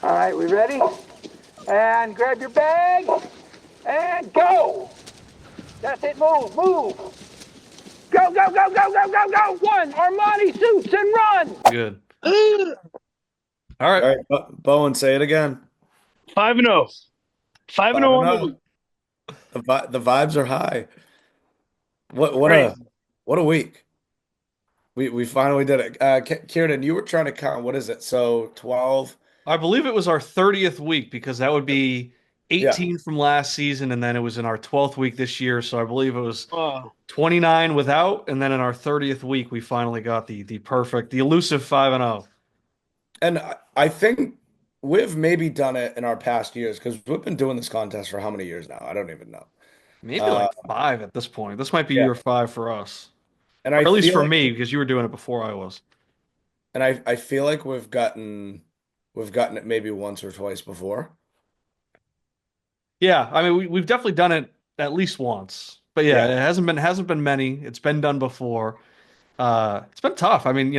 All right, we ready? And grab your bag and go. That's it. Move, move. Go, go, go, go, go, go, go. One, Armani suits and run. Good. All right. All right, Bowen, say it again. 5-0. 5-0 5 and on the 0. week. The vibes are high. What what a Crazy. what a week. We finally did it. Kieran, you were trying to count. What is it? So 12. I believe it was our 30th week because that would be Yeah. 18 from last season, and then it was in our 12th week this year. So I believe it was Oh, 29 without, and then in our 30th week we finally got the perfect, the elusive 5 and 0. And I think we've maybe done it in our past years because we've been doing this contest for how many years now? I don't even know. Maybe Uh, like 5 at this point. This might be yeah. year 5 for us, And or I at least feel for like me because you were doing it before I was. I feel like we've gotten it maybe once or twice before. Yeah, I mean we've definitely done it at least once, but yeah, Yeah. it hasn't been many. It's been done before. It's been tough. I mean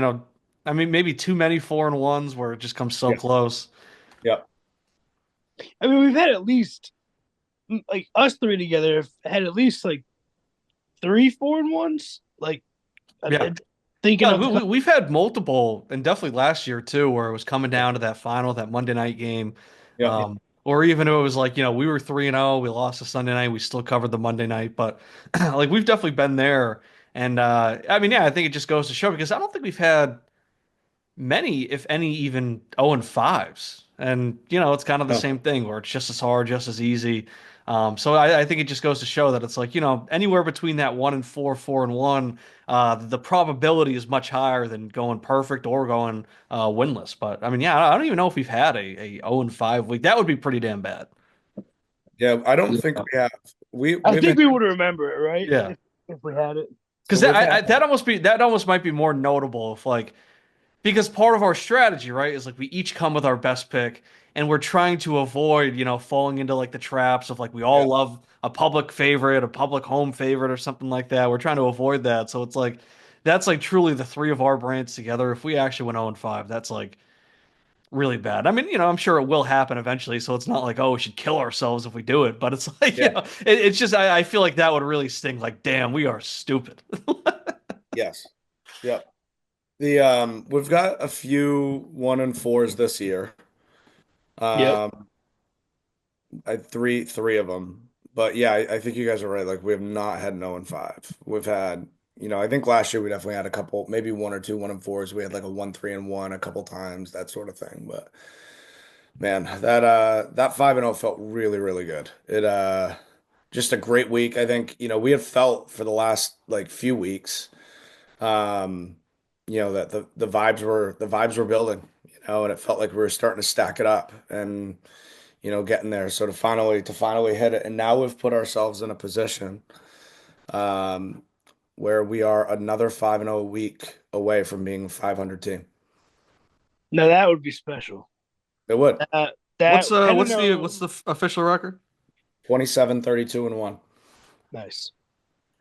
maybe too many 4 and 1s where it just comes so Yeah. close. Yeah. I mean, we've had at least like us three together have had at least like three 4-1s. Like, Yeah. thinking No, of the top. we've had multiple, and definitely last year too, where it was coming down to that final, that Monday night game, Yeah. or even it was like we were 3 and 0, we lost the Sunday night, we still covered the Monday night, but like we've definitely been there, and I mean, yeah, I think it just goes to show because I don't think we've had many, if any, even 0 and 5s. And, it's kind of the No. same thing where it's just as hard, just as easy. So I think it just goes to show that it's like, anywhere between that 1 and 4, 4 and 1, the probability is much higher than going perfect or going winless. But I mean, yeah, I don't even know if we've had a 0 and 5 week. That would be pretty damn bad. Yeah. I don't think Yeah. we have. I We've think we would remember it, right? Yeah. If we had it. so Because we've had that almost might be more notable if like because part of our strategy, right, is like we each come with our best pick, and we're trying to avoid, falling into like the traps of like we all yeah. love a public favorite, a public home favorite, or something like that. We're trying to avoid that. So it's like that's like truly the three of our brands together. If we actually went 0 and 5, that's like really bad. I mean, I'm sure it will happen eventually. So it's not like, oh, we should kill ourselves if we do it. But it's like, Yeah. it's just I feel like that would really sting. Like, damn, we are stupid. Yes. Yeah. We've got a few 1 and 4s this year. Yep. Um, three of them. But yeah, I think you guys are right. Like we have not had an 0 and 5. We've had, I think last year we definitely had a couple, maybe one or two 1 and 4s. We had like a 1 3 and 1 a couple times, that sort of thing. But man, that 5 and 0 felt really, really good. It just a great week. I think, we have felt for the last like few weeks, um, that the vibes were building, and it felt like we were starting to stack it up and getting there. So to finally hit it, and now we've put ourselves in a position um, where we are another 5 and 0 week away from being a 500 team. Now that would be special. It would That I don't What's know. the official record? 27, 32 and 1. Nice.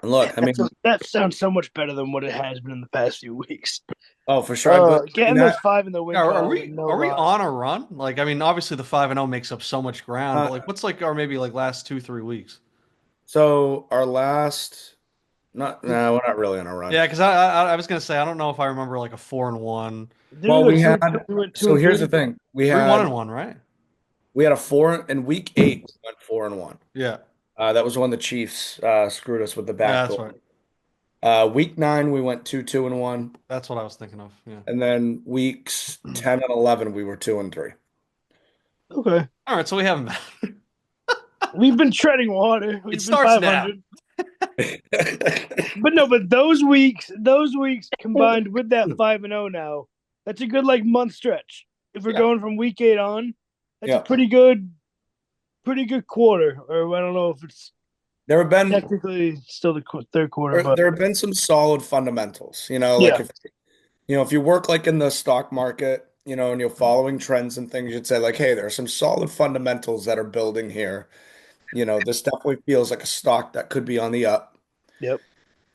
And look, I mean, That sounds so much better than what it has been in the past few weeks. oh, for sure. I mean, Getting those five in the Yeah, win are column with we no are we loss. on a run? Like, I mean, obviously the 5 and 0 makes up so much ground, but uh, like, what's like our maybe like last 2, 3 weeks? so our last, not, no, we're not really on a run. Yeah, because I was gonna say I don't know if I remember like a 4 and 1, Did we Well, go we two? had, We went two so and here's three. the thing. We 3-1 had, and 1, right? we had a four in week 8, we went 4 and 1. Yeah, That was when the Chiefs screwed us with the yeah, back that's door. right. Week 9, we went 2 2 and 1. That's what I was thinking of. Yeah. And then weeks 10 and 11, we were 2 and 3. Okay. All right, so we haven't. We've been treading water. It We've been starts now. 500. But no, but those weeks combined with that 5-0 now, that's a good like month stretch. If we're Yeah. going from week 8 on, that's a Yeah. pretty good quarter. Or I don't know if it's There have been technically still the third quarter, there, but there have been some solid fundamentals, like yeah, if you work like in the stock market, and you're following trends and things, you'd say like, hey, there are some solid fundamentals that are building here. This definitely feels like a stock that could be on the up, yep,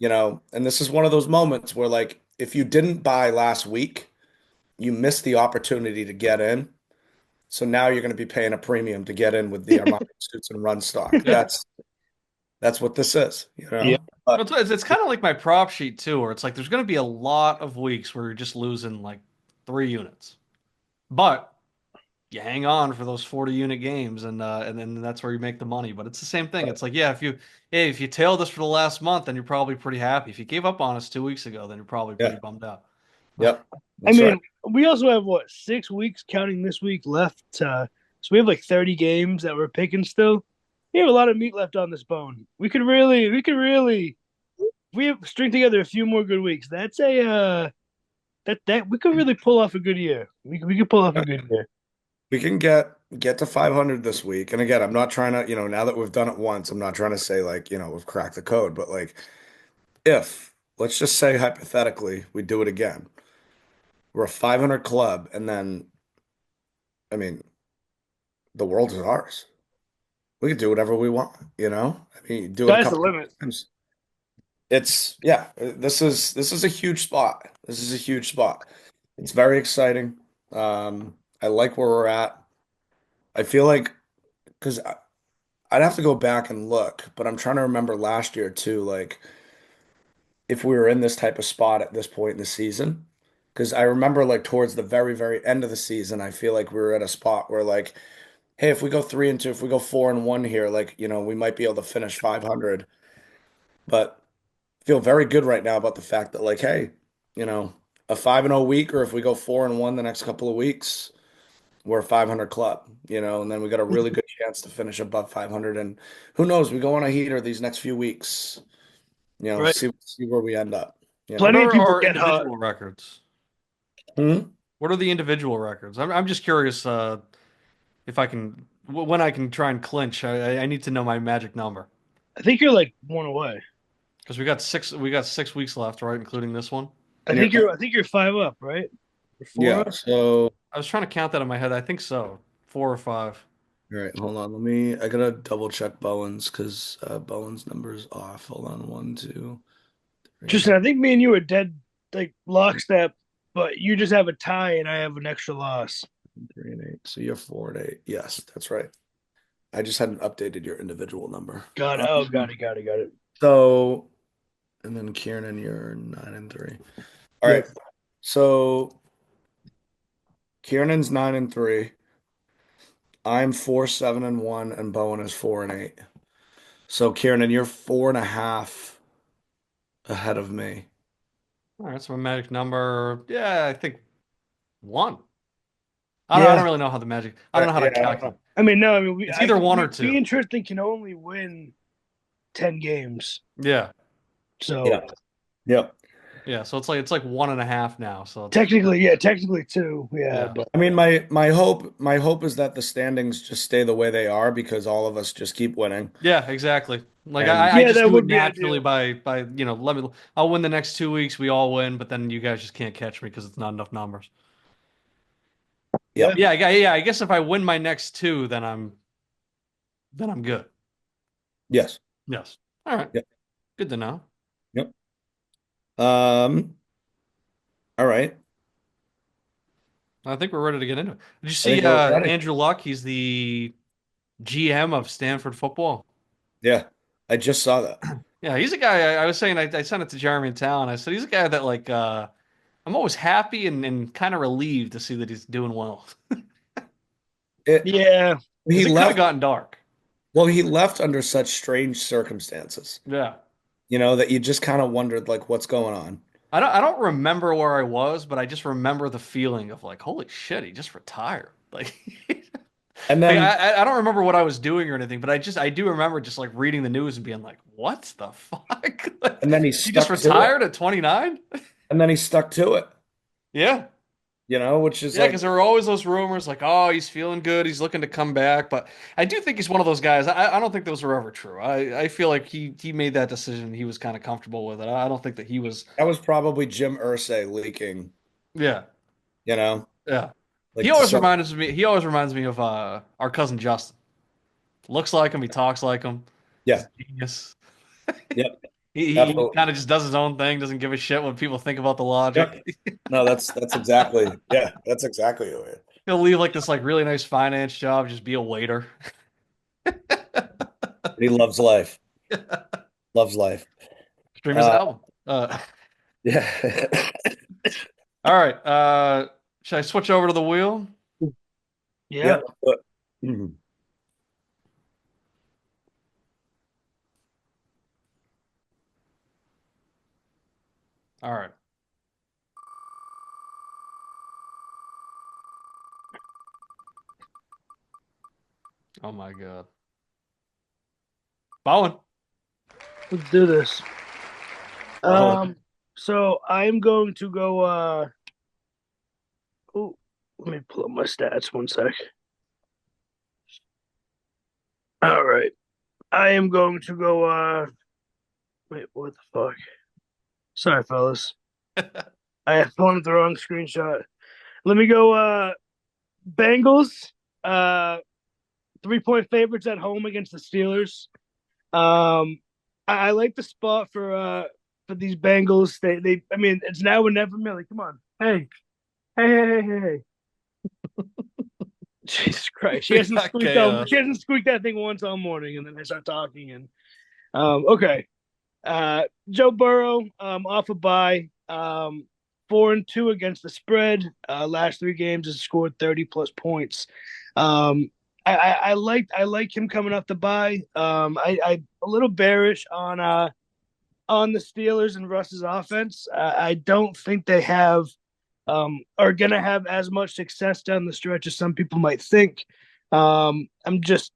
and this is one of those moments where like if you didn't buy last week, you missed the opportunity to get in. So now you're going to be paying a premium to get in with the Armani suits and run stock. Yeah. That's what this is, you Yeah. know. But It's kind of like my prop sheet too, where it's like there's going to be a lot of weeks where you're just losing like 3 units, but you hang on for those 40 unit games, and then that's where you make the money. But it's the same thing. It's like, yeah, if you tailed us for the last month, then you're probably pretty happy. If you gave up on us 2 weeks ago, then you're probably pretty yeah, bummed out. yep, I that's right. mean, we also have what 6 weeks counting this week left. So we have like 30 games that we're picking still. We have a lot of meat left on this bone. If we string together a few more good weeks. That's a that we could really pull off a good year. We could pull off a good year. We can get to 500 this week. And again, I'm not trying to, now that we've done it once, I'm not trying to say like, we've cracked the code, but like if let's just say hypothetically we do it again. We're a 500 club and then I mean, the world is ours. We can do whatever we want, I mean, do it a Sky's the couple limit. times. This is a huge spot. This is a huge spot. It's very exciting. I like where we're at. I feel like because I'd have to go back and look, but I'm trying to remember last year too, like if we were in this type of spot at this point in the season. Because I remember like towards the very, very end of the season, I feel like we were at a spot where like, hey, if we go 3-2, if we go 4-1 here, like, we might be able to finish 500. But feel very good right now about the fact that like, hey, a 5-0 week, or if we go 4-1 the next couple of weeks, we're a 500 club, and then we got a really good chance to finish above 500. And who knows, we go on a heater these next few weeks, Right. see where we end up. What Plenty of are people our get hot. individual records? Hmm? What are the individual records? I'm just curious if I can when I can try and clinch. I need to know my magic number I think you're like one away. because we got 6 weeks left, right, including this one. I think you're 5 up, right? Or 4 Yeah. up? So, I was trying to count that in my head. I think so. 4 or 5. all right, hold on. I gotta double check Bowen's because Bowen's number is off. Hold on. 1, 2, 3, Tristan, I think me and you are dead like lockstep, but you just have a tie and I have an extra loss. 3 and 8. So you're 4 and 8. Yes, that's right. I just hadn't updated your individual number. Got it. Oh, got it. So, and then Kieran, you're 9-3. All right. So Kieran's 9-3. I'm 4-7-1, and Bowen is 4-8. So Kieran, you're 4.5 ahead of me. All right, so my magic number, yeah, I think 1. I don't really know how the magic. I don't know how to calculate. I mean, It's either 1 or 2. Me and Tristan can only win 10 games. Yeah, So Yep. yeah. So it's like 1.5 now. So technically 2. Yeah. Yeah. But I mean, my hope is that the standings just stay the way they are because all of us just keep winning. yeah, exactly. Like And- I just that do it would be naturally ideal. by I'll win the next 2 weeks. We all win, but then you guys just can't catch me because it's not enough numbers. Yep. Yeah, I guess if I win my next 2, then I'm good. Yes. Yes. All right. Yep. Good to know. Yep. All right. I think we're ready to get into it. Did you I see think we're ready. Andrew Luck? He's the GM of Stanford football. Yeah. I just saw that. Yeah, he's a guy. I was saying I sent it to Jeremy in town. I said he's a guy that like I'm always happy and kind of relieved to see that he's doing well. yeah. He It could have left. gotten dark. Well, he left under such strange circumstances, Yeah. that you just kind of wondered like what's going on. I don't remember where I was, but I just remember the feeling of like, holy shit, he just retired. Like, And like, then I don't remember what I was doing or anything, but I do remember just like reading the news and being like, what the fuck? Like, and then he he just stuck to it. retired at 29? And then he stuck to it, Yeah. which is Yeah, like because there were always those rumors like, oh, he's feeling good, he's looking to come back. But I do think he's one of those guys. I don't think those were ever true. I feel like he made that decision. He was kind of comfortable with it. I don't think that he was. that was probably Jim Irsay leaking, Yeah, yeah. like He to always some- reminds me. He always reminds me of our cousin Justin. Looks like him. He talks like him. Yeah. He's a genius. Yep. He Absolutely. kind of just does his own thing. Doesn't give a shit what people think about the logic. No, that's exactly who it is. He'll leave like this like really nice finance job, just be a waiter. He loves life. Loves life. Stream his Uh, album. yeah. All right. Should I switch over to the wheel? Yeah. Yep. Mhm. All right. Oh my God. Bowen. Let's do this. Oh, So I'm going to go. Oh, let me pull up my stats. One sec. All right. I am going to go. Wait, what the fuck? Sorry, fellas. I have pulled the wrong screenshot. Let me go. Bengals. Uh, 3-point favorites at home against the Steelers. I like the spot for these Bengals. They. I mean, it's now or never, Millie. Come on. Hey. Jesus Christ. She We hasn't got squeaked out. chaos. She hasn't squeaked that thing once all morning, and then I start talking. And okay. Joe Burrow, off a bye. 4-2 against the spread. Last 3 games has scored 30 plus points. I like him coming off the bye. I a little bearish on the Steelers and Russ's offense. I don't think they are going to have as much success down the stretch as some people might think. I'm just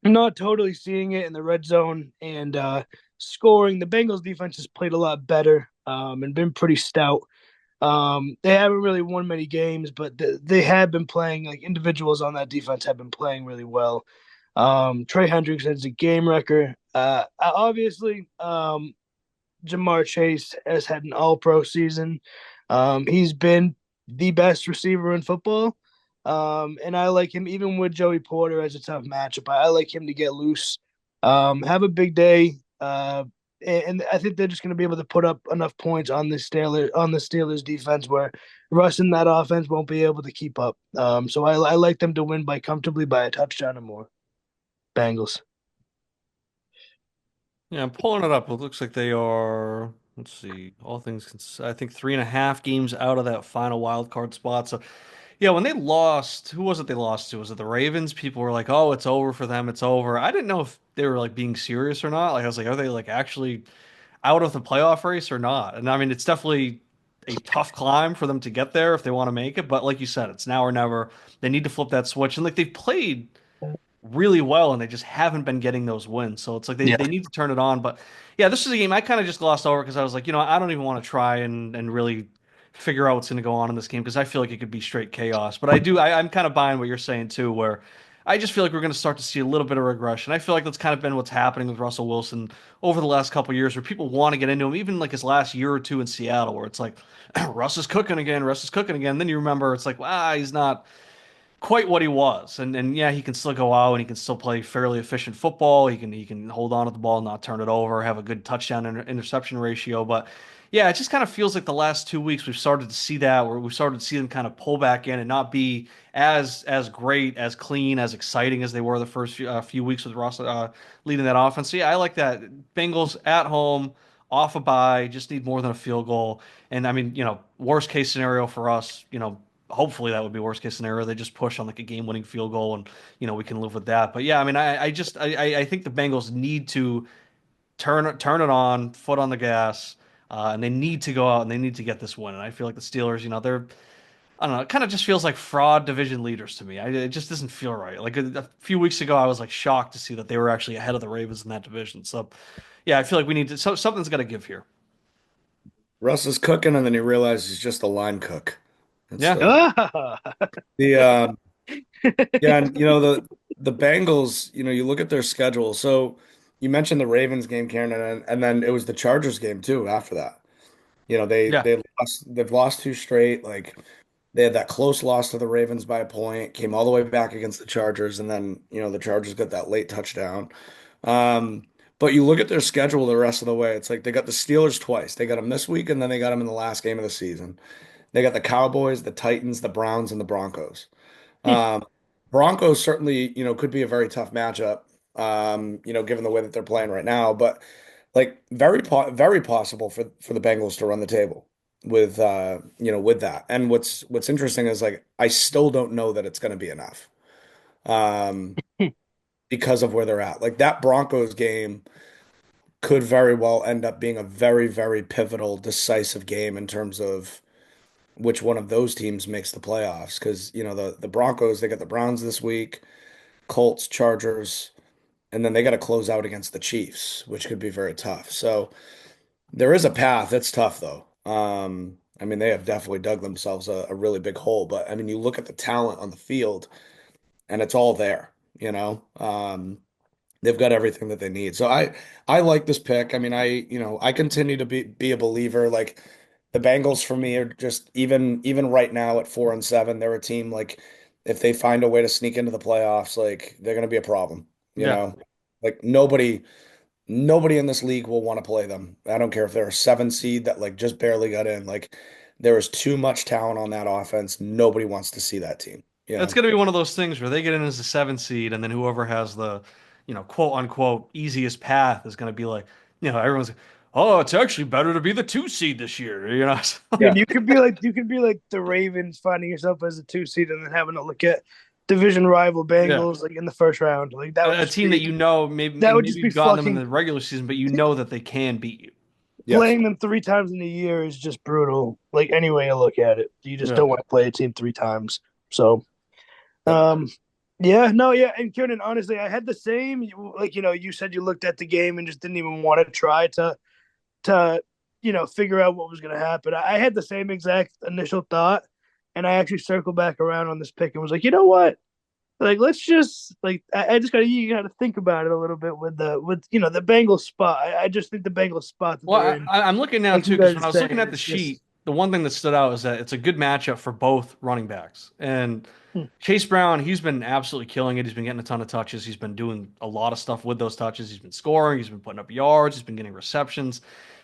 not totally seeing it in the red zone and scoring. The Bengals defense has played a lot better and been pretty stout. They haven't really won many games, but they have been playing, like individuals on that defense have been playing really well. Trey Hendricks is a game wrecker. Obviously, Jamar Chase has had an all pro season. He's been the best receiver in football. And I like him, even with Joey Porter as a tough matchup. I like him to get loose, have a big day. And I think they're just going to be able to put up enough points on the Steelers defense where Russ and that offense won't be able to keep up. So I like them to win by comfortably by a touchdown or more. Bengals. Yeah, I'm pulling it up. It looks like they are, let's see, I think 3.5 games out of that final wild card spot. So, yeah, when they lost, who was it they lost to? Was it the Ravens? People were like, oh, it's over for them. It's over. I didn't know if they were like being serious or not. Like, I was like, are they like actually out of the playoff race or not? And I mean, it's definitely a tough climb for them to get there if they want to make it. But like you said, it's now or never. They need to flip that switch. And like they've played really well and they just haven't been getting those wins. So it's like Yeah. they need to turn it on. But yeah, this is a game I kind of just glossed over because I was like, I don't even want to try and really figure out what's going to go on in this game because I feel like it could be straight chaos. But I'm kind of buying what you're saying too, where I just feel like we're going to start to see a little bit of regression. I feel like that's kind of been what's happening with Russell Wilson over the last couple of years, where people want to get into him, even like his last year or two in Seattle, where it's like Russ is cooking again, Russ is cooking again. Then you remember it's like, he's not quite what he was. And yeah, he can still go out and he can still play fairly efficient football. He can hold on to the ball, not turn it over, have a good touchdown interception ratio. But yeah, it just kind of feels like the last 2 weeks we've started to see that where we've started to see them kind of pull back in and not be as great, as clean, as exciting as they were the first few weeks with Ross leading that offense. So yeah, I like that. Bengals at home, off a bye, just need more than a field goal. And I mean, worst case scenario for us, hopefully that would be worst case scenario. They just push on like a game winning field goal and we can live with that. But yeah, I mean I think the Bengals need to turn it on, foot on the gas, and they need to go out and they need to get this win. And I feel like the Steelers, they're I don't know, it kind of just feels like fraud division leaders to me. It just doesn't feel right. Like a few weeks ago, I was like shocked to see that they were actually ahead of the Ravens in that division. So yeah, I feel like we need to something's got to give here. Russ is cooking, and then he realizes he's just a line cook. That's Yeah. Ah, the yeah, and the Bengals. You look at their schedule. So you mentioned the Ravens game, Karen, and then it was the Chargers game too. After that, Yeah. they've lost 2 straight. Like they had that close loss to the Ravens by a point, came all the way back against the Chargers, and then the Chargers got that late touchdown. Um, but you look at their schedule the rest of the way. It's like they got the Steelers twice. They got them this week, and then they got them in the last game of the season. They got the Cowboys, the Titans, the Browns, and the Broncos. Um, Broncos certainly, could be a very tough matchup, given the way that they're playing right now. But like very possible for the Bengals to run the table with that. And what's interesting is like I still don't know that it's going to be enough. Um, because of where they're at. Like that Broncos game could very well end up being a very, very pivotal, decisive game in terms of which one of those teams makes the playoffs. Because, the Broncos, they got the Browns this week, Colts, Chargers, and then they got to close out against the Chiefs, which could be very tough. So there is a path. It's tough though. I mean, they have definitely dug themselves a really big hole. But I mean, you look at the talent on the field, and it's all there, you know. They've got everything that they need. So I like this pick. I mean, I continue to be a believer. Like the Bengals for me are just even right now at 4-7, they're a team like if they find a way to sneak into the playoffs, like they're going to be a problem, you Yeah. know. Like nobody in this league will want to play them. I don't care if they're a 7 seed that like just barely got in. Like there is too much talent on that offense. Nobody wants to see that team, you That's know. going to be one of those things where they get in as a 7 seed, and then whoever has the, quote unquote easiest path is going to be like, everyone's, oh, it's actually better to be the 2 seed this year, Yeah. And you could be like the Ravens finding yourself as a 2 seed and then having to look at division rival Yeah. Bengals like in the first round. Like A team that maybe that and would maybe just be you've gotten them in fucking the regular season, but you know that they can beat you. Yes. playing them 3 times in a year is just brutal. Like any way you look at it, you just Yeah. don't want to play a team 3 times. So, Yep. um, yeah, no, yeah, and Kieran, honestly, I had the same. Like you said, you looked at the game and just didn't even want to try to figure out what was going to happen. I had the same exact initial thought, and I actually circled back around on this pick and was like, you know what? Like, let's just like I just got you got to think about it a little bit with the Bengals spot. I just think the Bengals spot that Well, they're in, I'm looking now like too you because guys when are I was looking saying, at the it's sheet, just the one thing that stood out is that it's a good matchup for both running backs. And hmm. Chase Brown, he's been absolutely killing it. He's been getting a ton of touches. He's been doing a lot of stuff with those touches. He's been scoring. He's been putting up yards. He's been getting receptions.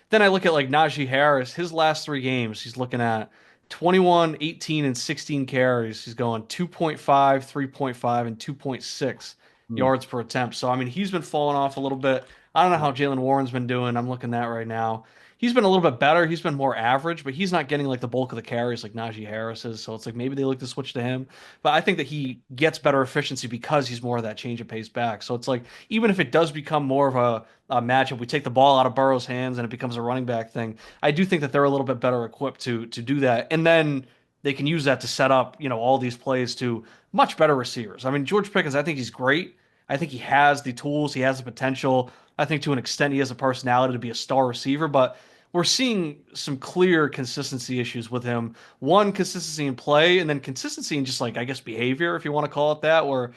Then I look at like Najee Harris, his last 3 games, he's looking at 21, 18, and 16 carries. He's going 2.5, 3.5, and 2.6 Mm. yards per attempt. So, I mean, he's been falling off a little bit. I don't know Yeah. how Jalen Warren's been doing. I'm looking at right now. He's been a little bit better. He's been more average, but he's not getting like the bulk of the carries like Najee Harris is. So it's like maybe they look to switch to him. But I think that he gets better efficiency because he's more of that change of pace back. So it's like even if it does become more of a matchup, we take the ball out of Burrow's hands and it becomes a running back thing. I do think that they're a little bit better equipped to do that, and then they can use that to set up all these plays to much better receivers. I mean, George Pickens, I think he's great. I think he has the tools, he has the potential. I think to an extent he has a personality to be a star receiver, but we're seeing some clear consistency issues with him. One, consistency in play, and then consistency in just like I guess behavior, if you want to call it that, where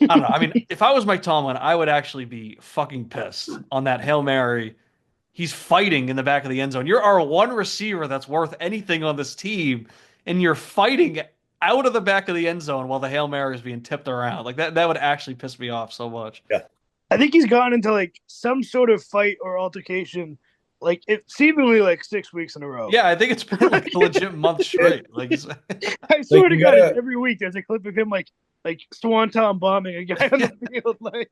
I don't know. I mean, if I was Mike Tomlin, I would actually be fucking pissed on that Hail Mary. He's fighting in the back of the end zone. You're our one receiver that's worth anything on this team, and you're fighting out of the back of the end zone while the Hail Mary is being tipped around. Like that would actually piss me off so much. Yeah. I think he's gotten into like some sort of fight or altercation, like it seemingly like 6 weeks in a row. Yeah, I think it's been like a legit month straight. Like, I Like swear to you God, gotta, every week there's a clip of him like swanton bombing a guy on the field. Like,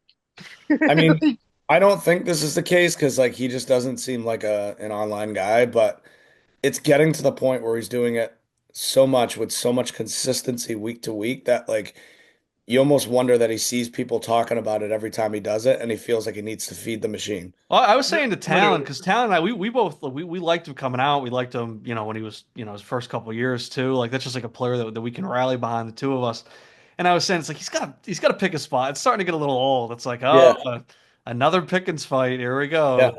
I mean, I don't think this is the case because like he just doesn't seem like an online guy, but it's getting to the point where he's doing it so much with so much consistency week to week that like you almost wonder that he sees people talking about it every time he does it and he feels like he needs to feed the machine. well, I was saying to Talon literally, because Talon and I we both we liked him coming out. We liked him, when he was his first couple of years too. Like that's just like a player that we can rally behind the two of us. And I was saying it's like he's got to pick a spot. It's starting to get a little old. It's like Yeah, another Pickens fight. Here we yeah, go.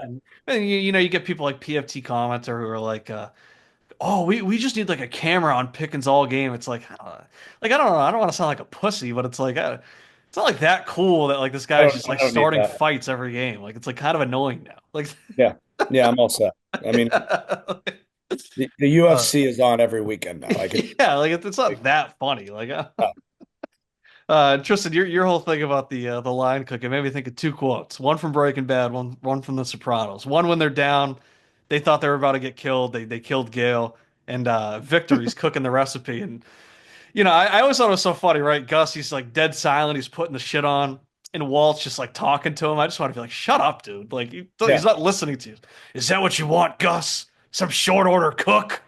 And you get people like PFT commenter who are like, oh, we just need like a camera on Pickens all game. It's like I don't know. I don't want to sound like a pussy, but it's like it's not like that cool that like this guy's just like I don't need starting that. fights every game. Like it's like kind of annoying now. Like Yeah, yeah, I'm all set. I mean, the uh, UFC is on every weekend now. I can. yeah, like it's not that funny. Like uh, Tristan, your whole thing about the line cook, it made me think of two quotes. One from Breaking Bad, one from The Sopranos. One when they're down, they thought they were about to get killed. They killed Gale, and Victory's cooking the recipe, and I always thought it was so funny, right? Gus, he's like dead silent. He's putting the shit on, and Walt's just like talking to him. I just want to be like, shut up, dude. Like Yeah. he's not listening to you. Is that what you want, Gus? Some short order cook?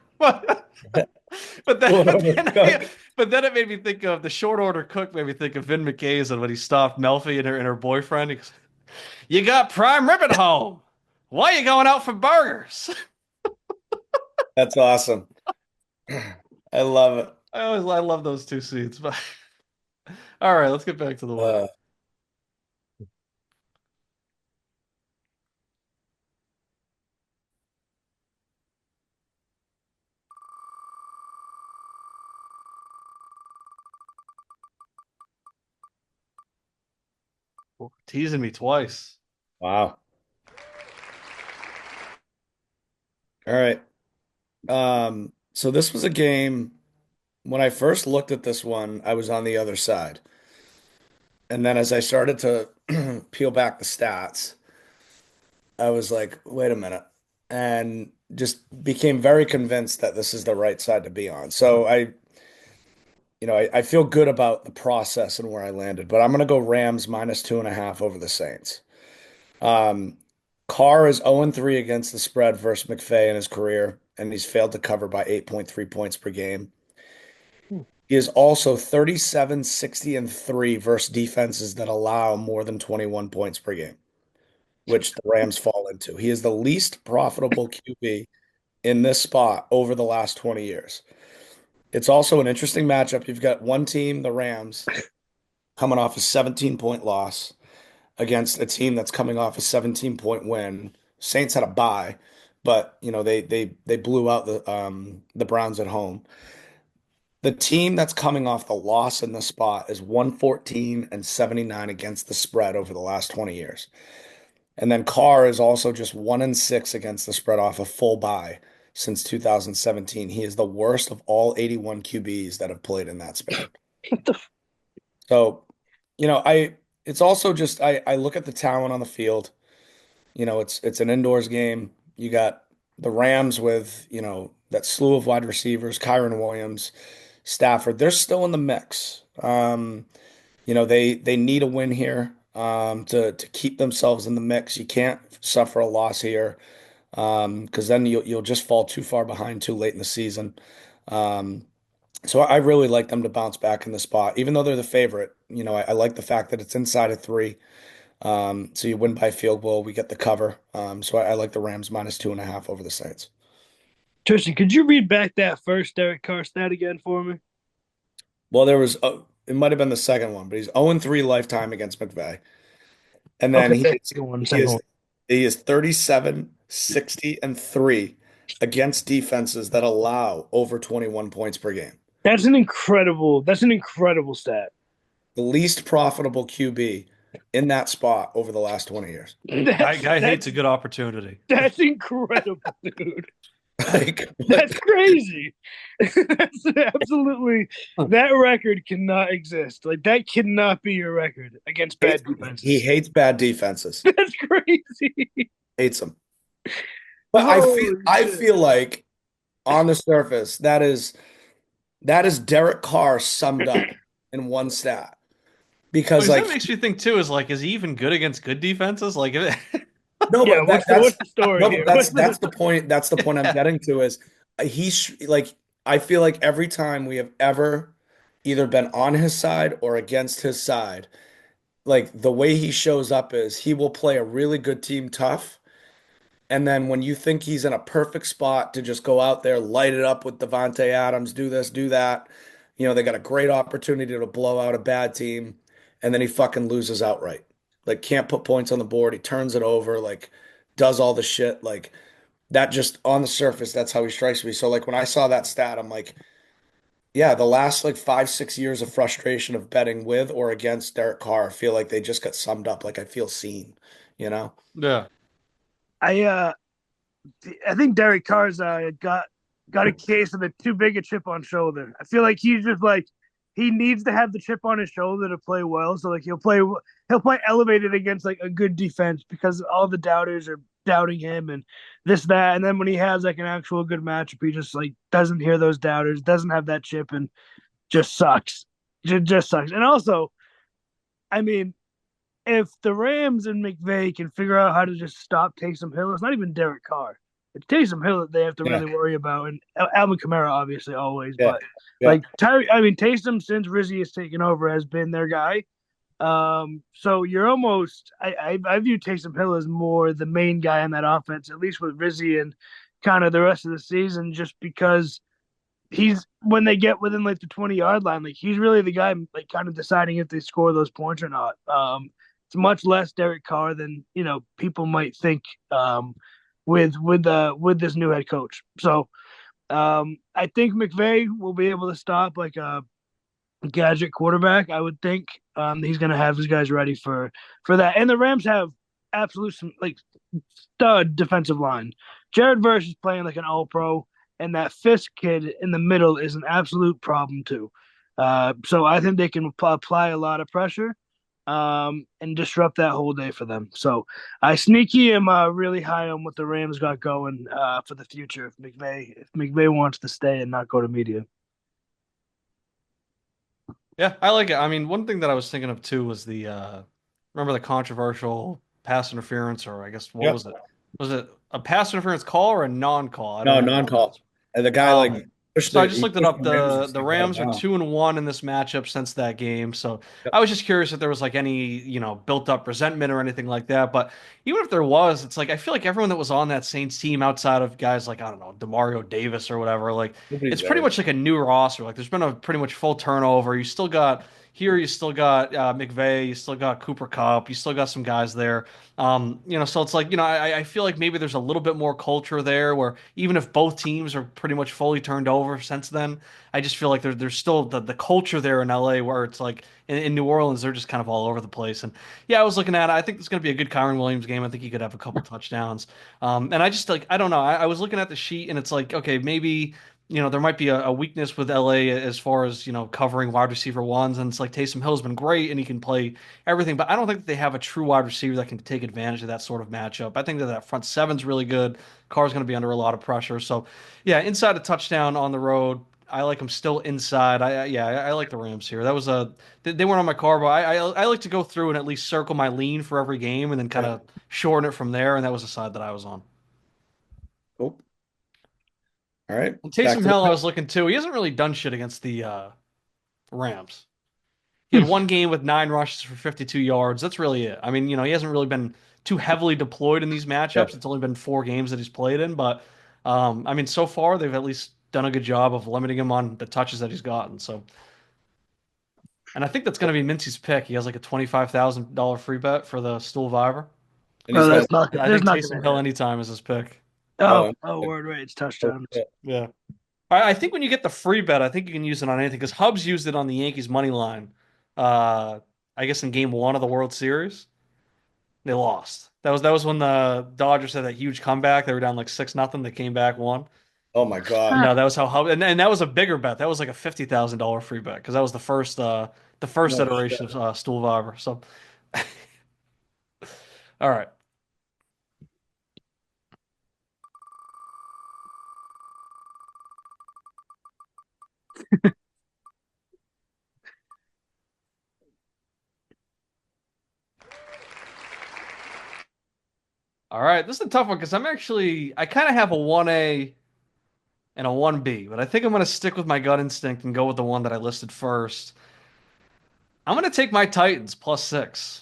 But then, Short but order then, cook. but then it made me think of the short order cook. Made me think of Vin McKay's and when he stopped Melfi and her boyfriend. He goes, "You got prime rib at home. Why are you going out for burgers?" That's awesome. I love it. I love those two scenes. But all right, let's get back to the win. Uh, Teasing me twice. wow. All right. So this was a game when I first looked at this one, I was on the other side. And then as I started to peel back the stats, I was like, wait a minute. And just became very convinced that this is the right side to be on. So I feel good about the process and where I landed, but I'm going to go Rams minus 2.5 over the Saints. Um, Carr is 0-3 against the spread versus McVay in his career, and he's failed to cover by 8.3 points per game. He is also 37, 60, and 3 versus defenses that allow more than 21 points per game, which the Rams fall into. He is the least profitable QB in this spot over the last 20 years. It's also an interesting matchup. You've got one team, the Rams, coming off a 17-point loss against a team that's coming off a 17-point win. Saints had a bye, but they blew out the Browns at home. The team that's coming off the loss in the spot is 114 and 79 against the spread over the last 20 years. And then Carr is also just 1-6 against the spread off a full bye since 2017. He is the worst of all 81 QBs that have played in that span. So, it's also just I look at the talent on the field. It's an indoors game. You got the Rams with, that slew of wide receivers, Kyron Williams, Stafford. They're still in the mix. They need a win here to keep themselves in the mix. You can't suffer a loss here because then you'll just fall too far behind too late in the season. Um, so I really like them to bounce back in the spot, even though they're the favorite. I like the fact that it's inside of 3. So you win by field goal, we get the cover. So I like the Rams minus 2.5 over the Saints. Tristan, could you read back that first Derek Carr stat again for me? Well, it might have been the second one, but he's 0-3 lifetime against McVay. And then Okay, he is second one, he second is one. he is 37, 60, and 3 against defenses that allow over 21 points per game. That's an incredible stat. The least profitable QB in that spot over the last 20 years. Guy hates a good opportunity. That's incredible, dude. Like, That's crazy. That's absolutely that record cannot exist. Like that cannot be your record against bad he defenses. hates bad defenses. That's crazy. Hates them. But I feel like on the surface, that is Derek Carr summed up in one stat. Because That makes me think too. Is he even good against good defenses? Like, no, Yeah, but what's the story no, here? but that's the point. That's the point I'm getting to is he's like I feel like every time we have ever either been on his side or against his side, like the way he shows up is he will play a really good team tough. And then when you think he's in a perfect spot to just go out there, light it up with Devontae Adams, do this, do that, they got a great opportunity to blow out a bad team, and then he fucking loses outright. Like can't put points on the board. He turns it over, like does all the shit. Like that just on the surface, that's how he strikes me. So like when I saw that stat, I'm like, yeah, the last like 5, 6 years of frustration of betting with or against Derek Carr, I feel like they just got summed up. Like I feel seen, you know? yeah. I think Derek Carr's got a case of the too big a chip on shoulder. I feel like he's just like he needs to have the chip on his shoulder to play well. So like he'll play elevated against like a good defense because all the doubters are doubting him and this that. And then when he has like an actual good matchup, he just like doesn't hear those doubters, doesn't have that chip, and just sucks. Just sucks. And also, I mean, if the Rams and McVay can figure out how to just stop Taysom Hill, it's not even Derek Carr. It's Taysom Hill that they have to Yeah, really worry about, and Alvin Kamara obviously always. yeah, But yeah. like Taysom since Rizzy has taken over has been their guy. So you're almost I view Taysom Hill as more the main guy on that offense, at least with Rizzy and kind of the rest of the season, just because he's when they get within like the 20-yard line, like he's really the guy like kind of deciding if they score those points or not. It's much less Derek Carr than people might think with this new head coach. So I think McVay will be able to stop like a gadget quarterback. I would think he's going to have his guys ready for that. And the Rams have absolute like stud defensive line. Jared Verse is playing like an All Pro, and that Fisk kid in the middle is an absolute problem too. So I think they can apply a lot of pressure and disrupt that whole day for them. So I sneaky am really high on what the Rams got going for the future if McVay wants to stay and not go to media. Yeah, I like it. I mean, one thing that I was thinking of too was the remember the controversial pass interference, or I guess what Yep. was it? Was it a pass interference call or a non-call? I don't No, know. non-call. And the guy Um, like pushed so I the just he looked it pushed up. the Rams The just the like out of Rams are bounds. 2-1 in this matchup since that game. So Yep. I was just curious if there was like any, built up resentment or anything like that. But even if there was, it's like I feel like everyone that was on that Saints team outside of guys like, I don't know, Demario Davis or whatever, like Nobody's it's pretty there. much like a new roster. Like there's been a pretty much full turnover. You still got McVay, you still got Cooper Kupp, you still got some guys there. So it's like, I feel like maybe there's a little bit more culture there where even if both teams are pretty much fully turned over since then, I just feel like there's still the culture there in LA where it's like in New Orleans, they're just kind of all over the place. And yeah, I was looking at it. I think it's going to be a good Kyron Williams game. I think he could have a couple touchdowns. And I just like, I don't know. I was looking at the sheet and it's like, okay, maybe there might be a weakness with LA as far as, covering wide receiver ones. And it's like Taysom Hill's been great and he can play everything, but I don't think that they have a true wide receiver that can take advantage of that sort of matchup. I think that front seven's really good. Carr's going to be under a lot of pressure. So, yeah, inside a touchdown on the road. I like them still inside. I like the Rams here. That was they weren't on my car, but I like to go through and at least circle my lean for every game and then kind Yeah. of shorten it from there. And that was the side that I was on. Cool. All right. And Back Taysom to the Hill, I pick. was looking too. He hasn't really done shit against the Rams. He had one game with 9 rushes for 52 yards. That's really it. I mean, he hasn't really been too heavily deployed in these Yeah. matchups. It's only been 4 games that he's played in, but I mean, so far they've at least done a good job of limiting him on the touches that he's gotten. So, and I think that's going to be Mincy's pick. He has like a $25,000 free bet for the Stool Viber. And Oh, he's got that's not. I There's think not going Taysom to Hill hit. anytime is his pick. Oh, and word, right. It's touchdowns. Yeah. I think when you get the free bet, I think you can use it on anything because Hubs used it on the Yankees money line. I guess in game 1 of the World Series. They lost. That was when the Dodgers had that huge comeback. They were down like 6-0. They came back, won. oh my God. No, that was how and that was a bigger bet. That was like a $50,000 free bet because that was the first No shit. iteration of Stool Viber. So, all right. All right. This is a tough one because I kind of have a 1A and a 1B, but I think I'm going to stick with my gut instinct and go with the one that I listed first. I'm going to take my Titans +6.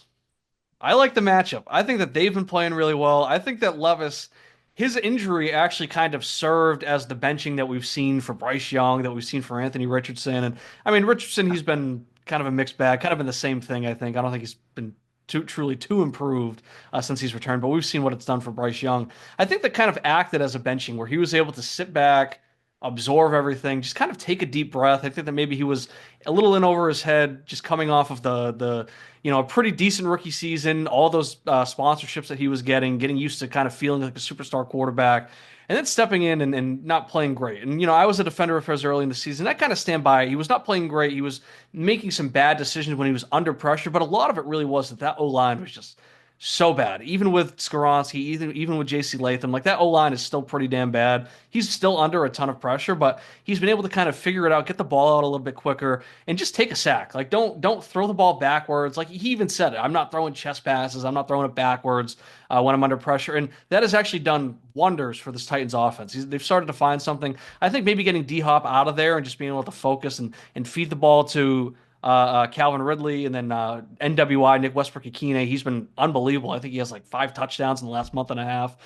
I like the matchup. I think that they've been playing really well. I think that Levis, his injury actually kind of served as the benching that we've seen for Bryce Young, that we've seen for Anthony Richardson. And I mean, Richardson, he's been kind of a mixed bag, kind of been the same thing, I think. I don't think he's been truly too improved since he's returned, but we've seen what it's done for Bryce Young. I think that kind of acted as a benching where he was able to sit back, absorb everything, just kind of take a deep breath. I think that maybe he was a little in over his head, just coming off of the a pretty decent rookie season, all those sponsorships that he was getting used to kind of feeling like a superstar quarterback, and then stepping in and not playing great. And, I was a defender of his early in the season. I kind of stand by it. He was not playing great. He was making some bad decisions when he was under pressure, but a lot of it really was that O-line was just so bad. Even with Skoronski, even with JC Latham, like that O line is still pretty damn bad. He's still under a ton of pressure, but he's been able to kind of figure it out, get the ball out a little bit quicker, and just take a sack. Like don't throw the ball backwards. Like he even said it. I'm not throwing chest passes. I'm not throwing it backwards when I'm under pressure, and that has actually done wonders for this Titans offense. They've started to find something. I think maybe getting D Hop out of there and just being able to focus and feed the ball to Calvin Ridley, and then NWI Nick Westbrook-Ikine. He's been unbelievable. I think he has like 5 touchdowns in the last month and a half.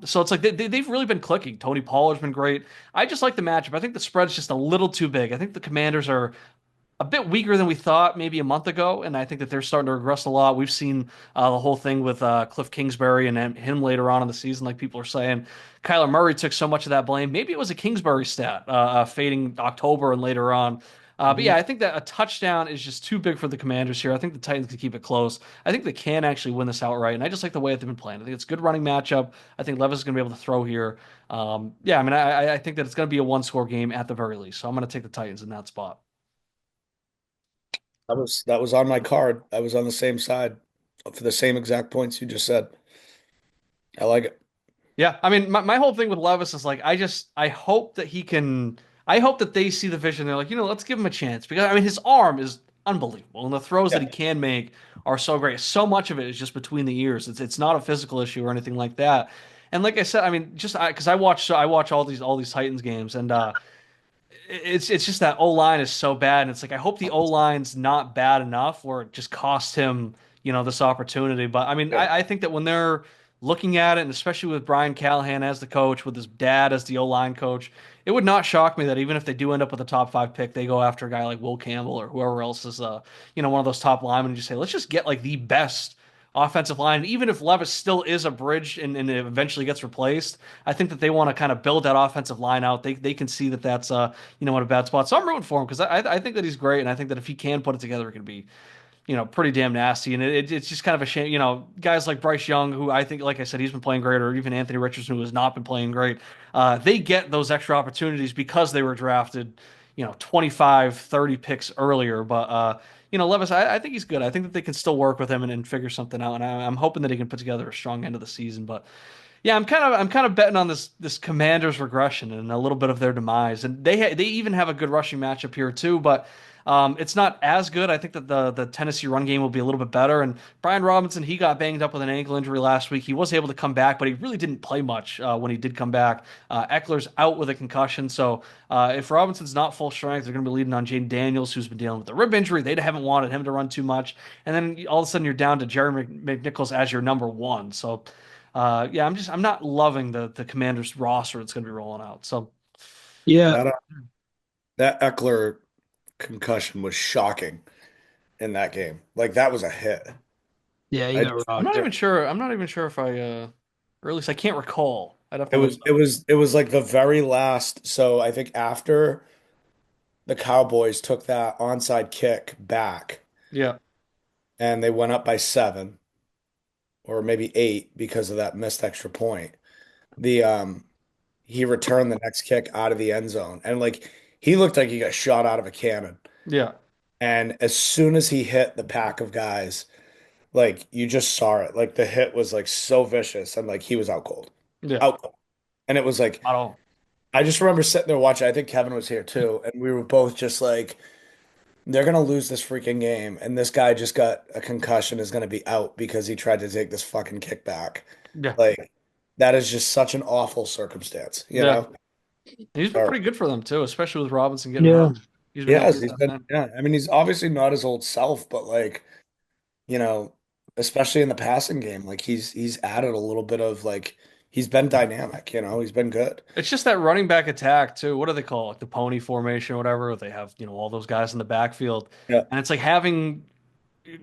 So it's like they've really been clicking. Tony Pollard's been great. I just like the matchup. I think the spread's just a little too big. I think the Commanders are a bit weaker than we thought maybe a month ago, and I think that they're starting to regress a lot. We've seen the whole thing with Cliff Kingsbury and him later on in the season, like people are saying. Kyler Murray took so much of that blame. Maybe it was a Kingsbury stat fading October and later on. But Mhm. yeah, I think that a touchdown is just too big for the Commanders here. I think the Titans can keep it close. I think they can actually win this outright, and I just like the way that they've been playing. I think it's a good running matchup. I think Levis is going to be able to throw here. Yeah, I mean, I think that it's going to be a one-score game at the very least. So I'm going to take the Titans in that spot. That was on my card. I was on the same side for the same exact points you just said. I like it. Yeah, I mean, my whole thing with Levis is like, I hope that he can, I hope that they see the vision. They're like, let's give him a chance because I mean, his arm is unbelievable, and the throws that he Yeah. can make are so great. So much of it is just between the ears. It's not a physical issue or anything like that. And like I said, I mean, just because I watch all these Titans games, and it's just that O line is so bad, and it's like I hope the O line's not bad enough where it just costs him, this opportunity. But I mean, Yeah. I think that when they're looking at it, and especially with Brian Callahan as the coach, with his dad as the O line coach, it would not shock me that even if they do end up with a top 5 pick, they go after a guy like Will Campbell or whoever else is, one of those top linemen, and just say, let's just get like the best offensive line. And even if Levis still is a bridge and it eventually gets replaced, I think that they want to kind of build that offensive line out. They can see that that's in a bad spot. So I'm rooting for him because I think that he's great, and I think that if he can put it together, it could be pretty damn nasty. And it's just kind of a shame, guys like Bryce Young, who I think, like I said, he's been playing great, or even Anthony Richardson, who has not been playing great. They get those extra opportunities because they were drafted, 25, 30 picks earlier. But, Levis, I think he's good. I think that they can still work with him and figure something out. And I'm hoping that he can put together a strong end of the season. But yeah, I'm kind of betting on this Commanders regression and a little bit of their demise. And they even have a good rushing matchup here too, but it's not as good. I think that the Tennessee run game will be a little bit better. And Brian Robinson, he got banged up with an ankle injury last week. He was able to come back, but he really didn't play much when he did come back. Eckler's out with a concussion, so if Robinson's not full strength, they're going to be leading on Jaden Daniels, who's been dealing with a rib injury. They haven't wanted him to run too much, and then all of a sudden you're down to Jerry McNichols as your number one. So. Yeah, I'm not loving the Commanders roster that's going to be rolling out. So Yeah, That that Eckler concussion was shocking in that game. Like that was a hit. yeah, he I got just I'm rocked. not even sure. I'm not even sure if or at least I can't recall. I'd have it to look was it it up. was it was like the very last. So I think after the Cowboys took that onside kick back Yeah, and they went up by 7 or maybe 8 because of that missed extra point. The he returned the next kick out of the end zone and like he looked like he got shot out of a cannon. yeah, And as soon as he hit the pack of guys, like you just saw it. Like the hit was like so vicious and like he was out cold. yeah. Out cold. And it was like Not all. I just remember sitting there watching. I think Kevin was here too, and we were both just like, they're gonna lose this freaking game, and this guy just got a concussion, is gonna be out because he tried to take this fucking kickback. Yeah, Like that is just such an awful circumstance, you yeah. know? He's been Or pretty good for them too, especially with Robinson getting Yeah, hurt. He's been able to yes, get he's that been done. yeah. I mean, he's obviously not his old self, but like, you know, especially in the passing game, like he's added a little bit of like he's been dynamic, he's been good. It's just that running back attack too. What do they call it? Like the pony formation or whatever. They have, all those guys in the backfield. Yeah, And it's like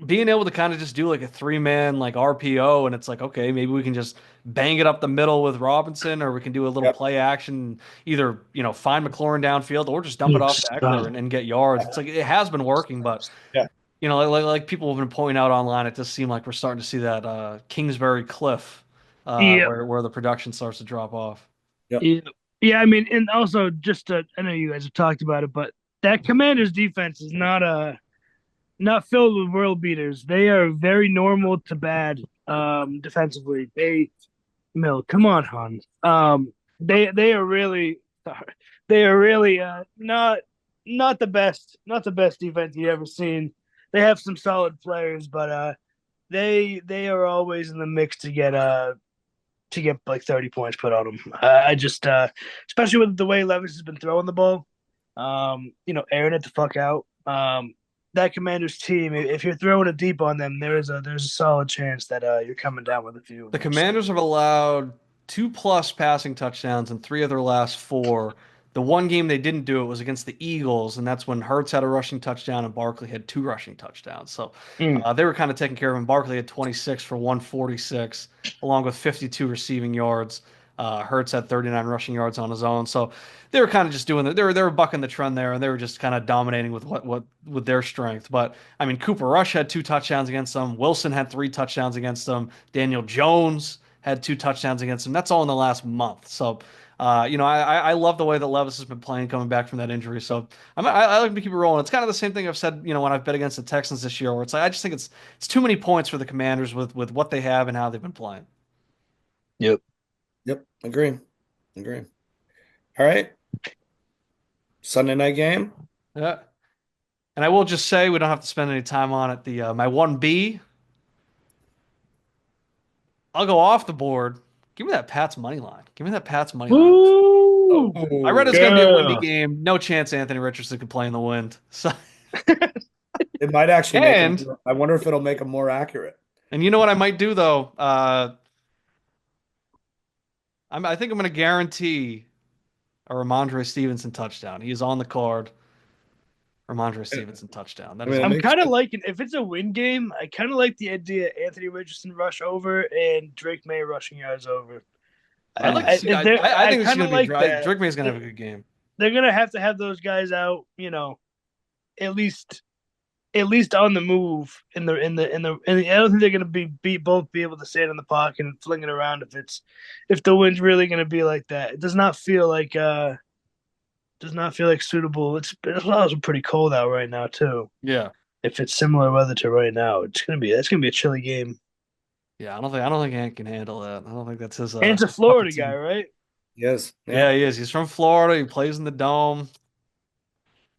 being able to kind of just do like a 3-man like RPO, and it's like, okay, maybe we can just bang it up the middle with Robinson, or we can do a little yep, play action, either, find McLaurin downfield or just dump it off it's, to Eckler and get yards. It's like it has been working, but yeah, like people have been pointing out online, it does seem like we're starting to see that Kingsbury cliff yeah, where the production starts to drop off. yep, yeah, yeah. I mean, and also I know you guys have talked about it, but that Commanders defense is not filled with world beaters. They are very normal to bad. defensively. Come on, hon. They are really not the best defense you've ever seen. They have some solid players, but they are always in the mix to get like 30 points put on them. I just especially with the way Levis has been throwing the ball, airing it the fuck out. That Commanders team, if you're throwing it deep on them, there's a solid chance that you're coming down with a few of The them. Commanders have allowed 2+ passing touchdowns in 3 of their last 4. The one game they didn't do it was against the Eagles, and that's when Hurts had a rushing touchdown and Barkley had 2 rushing touchdowns. So they were kind of taking care of him. Barkley had 26 for 146, along with 52 receiving yards. Hurts had 39 rushing yards on his own. So they were kind of just doing it. They were bucking the trend there, and they were just kind of dominating with what with their strength. But I mean, Cooper Rush had 2 touchdowns against them. Wilson had 3 touchdowns against them. Daniel Jones had 2 touchdowns against him. That's all in the last month. So, I love the way that Levis has been playing coming back from that injury. So I like to keep it rolling. It's kind of the same thing I've said, when I've bet against the Texans this year, where it's like I just think it's too many points for the Commanders with what they have and how they've been playing. Yep. Yep. Agree. All right. Sunday night game. Yeah. And I will just say we don't have to spend any time on it. The my 1B, I'll go off the board. Give me that Pats money line. Give me that Pats money line. Woo! I read it's going to be a windy Yeah. game. No chance Anthony Richardson can play in the wind. So, It might actually make And- him, I wonder if it'll make him more accurate. and you know what I might do though? I think I'm going to guarantee a Ramondre Stevenson touchdown. He is on the card. Ramondre Stevenson touchdown. That is. I mean, I'm makes kind of sense. liking if it's a win game. I kind of like the idea Anthony Richardson rush over and Drake May rushing yards over. I'd like to see. I think this is kinda going to be. that. Drake May's going to have a good game. They're gonna have to have those guys out. At least on the move in the. I don't think they're gonna be both be able to stand in the pocket and fling it around if the wind's really gonna be like that. It does not feel like suitable. It's also pretty cold out right now too. Yeah. If it's similar weather to right now, that's gonna be a chilly game. Yeah. I don't think Ant can handle that. I don't think that's his. And it's a Florida guy, right? Yes. Yeah, he is. He's from Florida. He plays in the dome.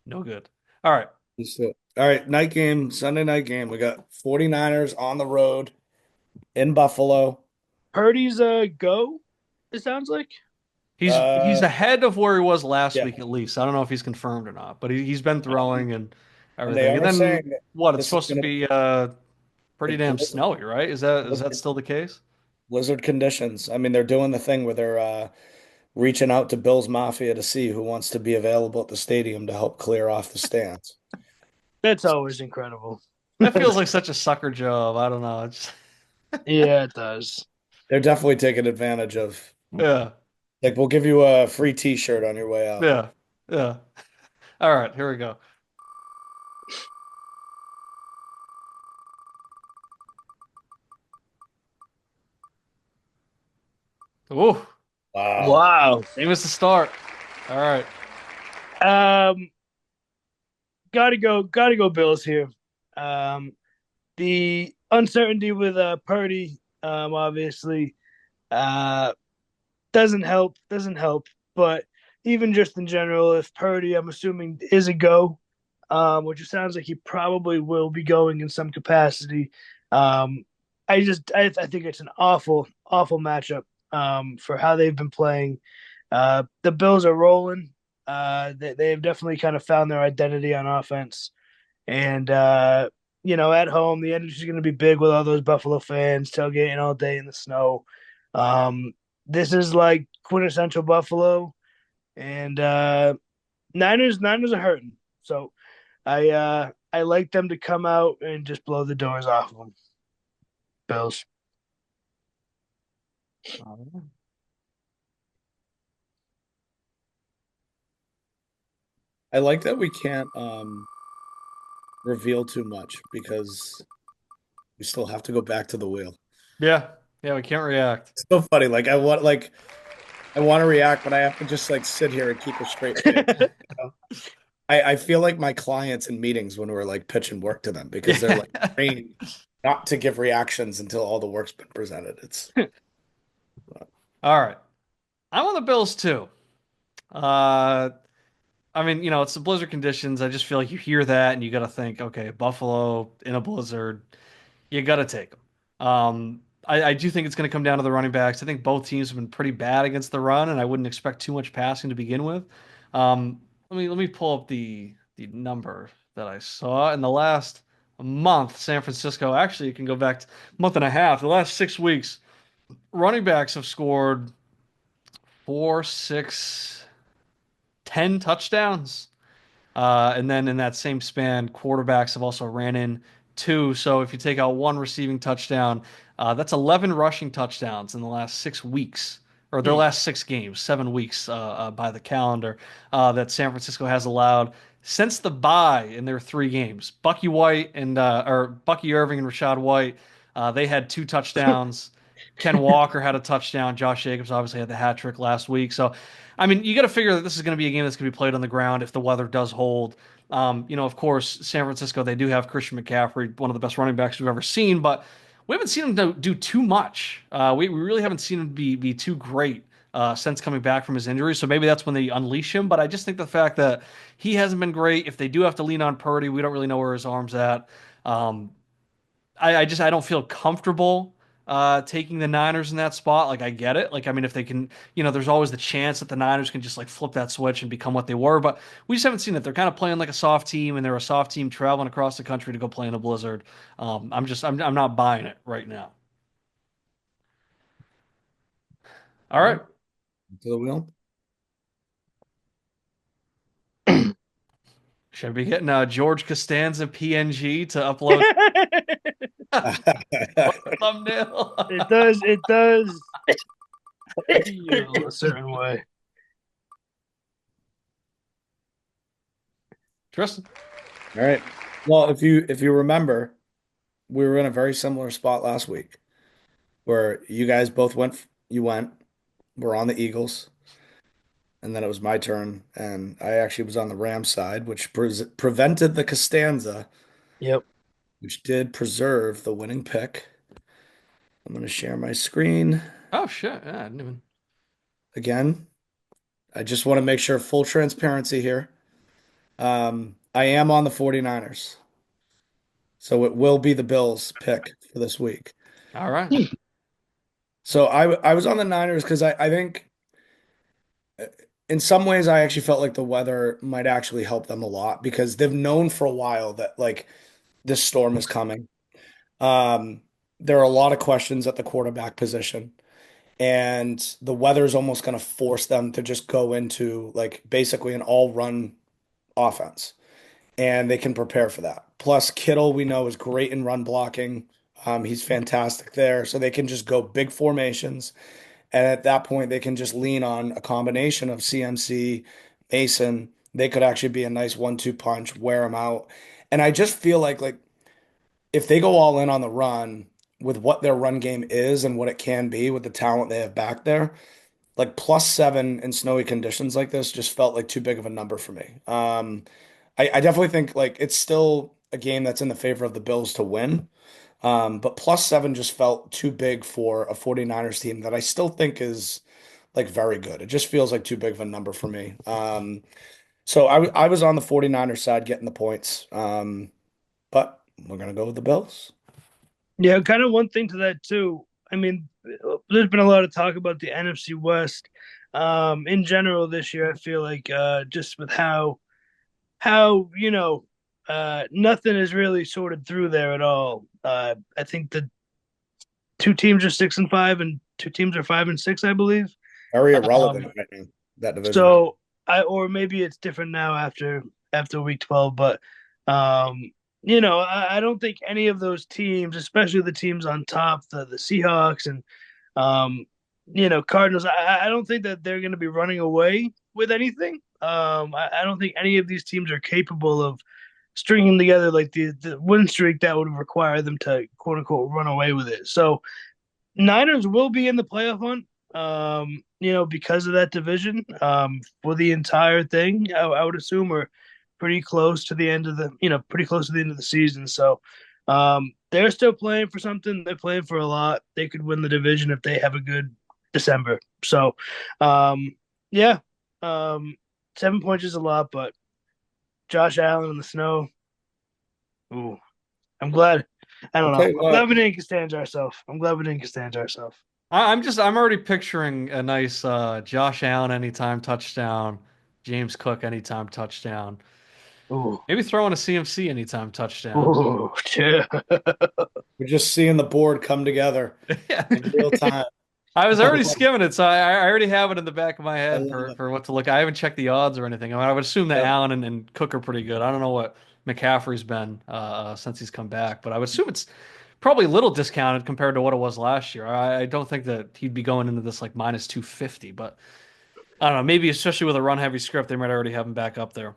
No good. All right. All right. Night game. Sunday night game. We got 49ers on the road in Buffalo. Purdy's go. It sounds like. He's ahead of where he was last yeah. week at least. I don't know if he's confirmed or not, but he's been throwing and everything. They are And then saying what? It's this is supposed to gonna- be pretty It's damn blizzard. snowy, right? Is that still the case? Blizzard conditions. I mean, they're doing the thing where they're reaching out to Bills Mafia to see who wants to be available at the stadium to help clear off the stands. That's always incredible. That feels like such a sucker job. I don't know. It's Yeah, it does. They're definitely taking advantage of. yeah, Like, we'll give you a free T-shirt on your way out. yeah. All right, here we go. Ooh, Wow. Wow. famous to start. All right. Gotta go Bills here. The uncertainty with Purdy, obviously, doesn't help. But even just in general, if Purdy, I'm assuming, is a go, which it sounds like he probably will be going in some capacity. I think it's an awful matchup for how they've been playing. The Bills are rolling. They've definitely kind of found their identity on offense. And, at home, the energy is going to be big with all those Buffalo fans tailgating all day in the snow. This is like quintessential Buffalo. And Niners are hurting. So I like them to come out and just blow the doors off of them. Bills. I like that we can't reveal too much because we still have to go back to the wheel. Yeah, we can't react. It's so funny. Like, I want to react, but I have to just like sit here and keep a straight face. You know? I feel like my clients in meetings when we're like pitching work to them because they're like trained not to give reactions until all the work's been presented. It's All right. I'm on the Bills too. Uh, I mean, it's the blizzard conditions. I just feel like you hear that and you got to think, okay, Buffalo in a blizzard, you got to take them. I do think it's going to come down to the running backs. I think both teams have been pretty bad against the run, and I wouldn't expect too much passing to begin with. Let me pull up the number that I saw in the last month. San Francisco, actually, you can go back to month and a half. The last 6 weeks, running backs have scored 4, 6, 10 touchdowns. And then in that same span, quarterbacks have also ran in two. So if you take out one receiving touchdown, that's 11 rushing touchdowns in the last 6 weeks, or their Hmm. last 6 games, 7 weeks by the calendar that San Francisco has allowed since the bye in their 3 games. Bucky White and or Bucky Irving and Rashad White, they had 2 touchdowns. Ken Walker had a touchdown. Josh Jacobs obviously had the hat trick last week. So I mean, you got to figure that this is going to be a game that's going to be played on the ground if the weather does hold. Of course, San Francisco, they do have Christian McCaffrey, one of the best running backs we've ever seen, but we haven't seen him do too much. We really haven't seen him be too great since coming back from his injury. So maybe that's when they unleash him. But I just think the fact that he hasn't been great, if they do have to lean on Purdy, we don't really know where his arm's at. Um, I don't feel comfortable taking the Niners in that spot. Like I get it. Like I mean, if they can, there's always the chance that the Niners can just like flip that switch and become what they were. But we just haven't seen it. They're kind of playing like a soft team, and they're a soft team traveling across the country to go play in a blizzard. I'm not buying it right now. All all right, right. To the wheel. should I be getting George Costanza PNG to upload thumbnail? It does. It does. Feel a certain way. Tristan. All right. Well, if you remember, we were in a very similar spot last week where you guys both went. You went. We're on the Eagles, and then it was my turn, and I actually was on the Rams side, which prevented the Costanza, Yep. which did preserve the winning pick. I'm going to share my screen Oh shit! Yeah, I didn't even. again. I just want to make sure full transparency here. I am on the 49ers, so it will be the Bills pick for this week. All right. So I was on the Niners because I think in some ways I actually felt like the weather might actually help them a lot because they've known for a while that like this storm is coming. Um, there are a lot of questions at the quarterback position, and the weather is almost going to force them to just go into like basically an all-run offense, and they can prepare for that. Plus, Kittle we know is great in run blocking. He's fantastic there, so they can just go big formations. And at that point, they can just lean on a combination of CMC, Mason. They could actually be a nice 1-2 punch, wear them out. And I just feel like if they go all in on the run with what their run game is and what it can be with the talent they have back there, like +7 in snowy conditions like this just felt like too big of a number for me. I definitely think like it's still a game that's in the favor of the Bills to win. But +7 just felt too big for a 49ers team that I still think is like very good. It just feels like too big of a number for me. So I was on the 49ers side getting the points. But we're gonna go with the Bills. Yeah, kind of one thing to that too. I mean, there's been a lot of talk about the NFC West. In general this year, I feel like just with how nothing is really sorted through there at all. I think the two teams are 6-5 and two teams are 5-6, I believe. Very Um, irrelevant right now, that division. so or maybe it's different now after week 12, but I don't think any of those teams, especially the teams on top, the Seahawks and um, Cardinals, I don't think that they're going to be running away with anything. I don't think any of these teams are capable of stringing together like the win streak that would require them to quote unquote run away with it. So Niners will be in the playoff hunt, because of that division, for the entire thing. I would assume we're pretty close to the end of the season. So, they're still playing for something. They're playing for a lot. They could win the division if they have a good December. So, um, yeah, um, 7 points is a lot, but Josh Allen in the snow. Ooh, I'm glad. I I'll don't tell know. you I'm glad what. we didn't stand ourselves. I'm glad we didn't stand ourselves. I'm already picturing a nice Josh Allen anytime touchdown, James Cook anytime touchdown, Ooh, maybe throwing a CMC anytime touchdown. ooh, yeah. We're just seeing the board come together Yeah. in real time. I was I already love skimming it, so I already have it in the back of my I head love it. for what to look. I haven't checked the odds or anything. I mean, I would assume that Yep. Allen and Cook are pretty good. I don't know what McCaffrey's been since he's come back, but I would assume it's probably a little discounted compared to what it was last year. I don't think that he'd be going into this like minus 250, but I don't know. Maybe especially with a run heavy script, they might already have him back up there.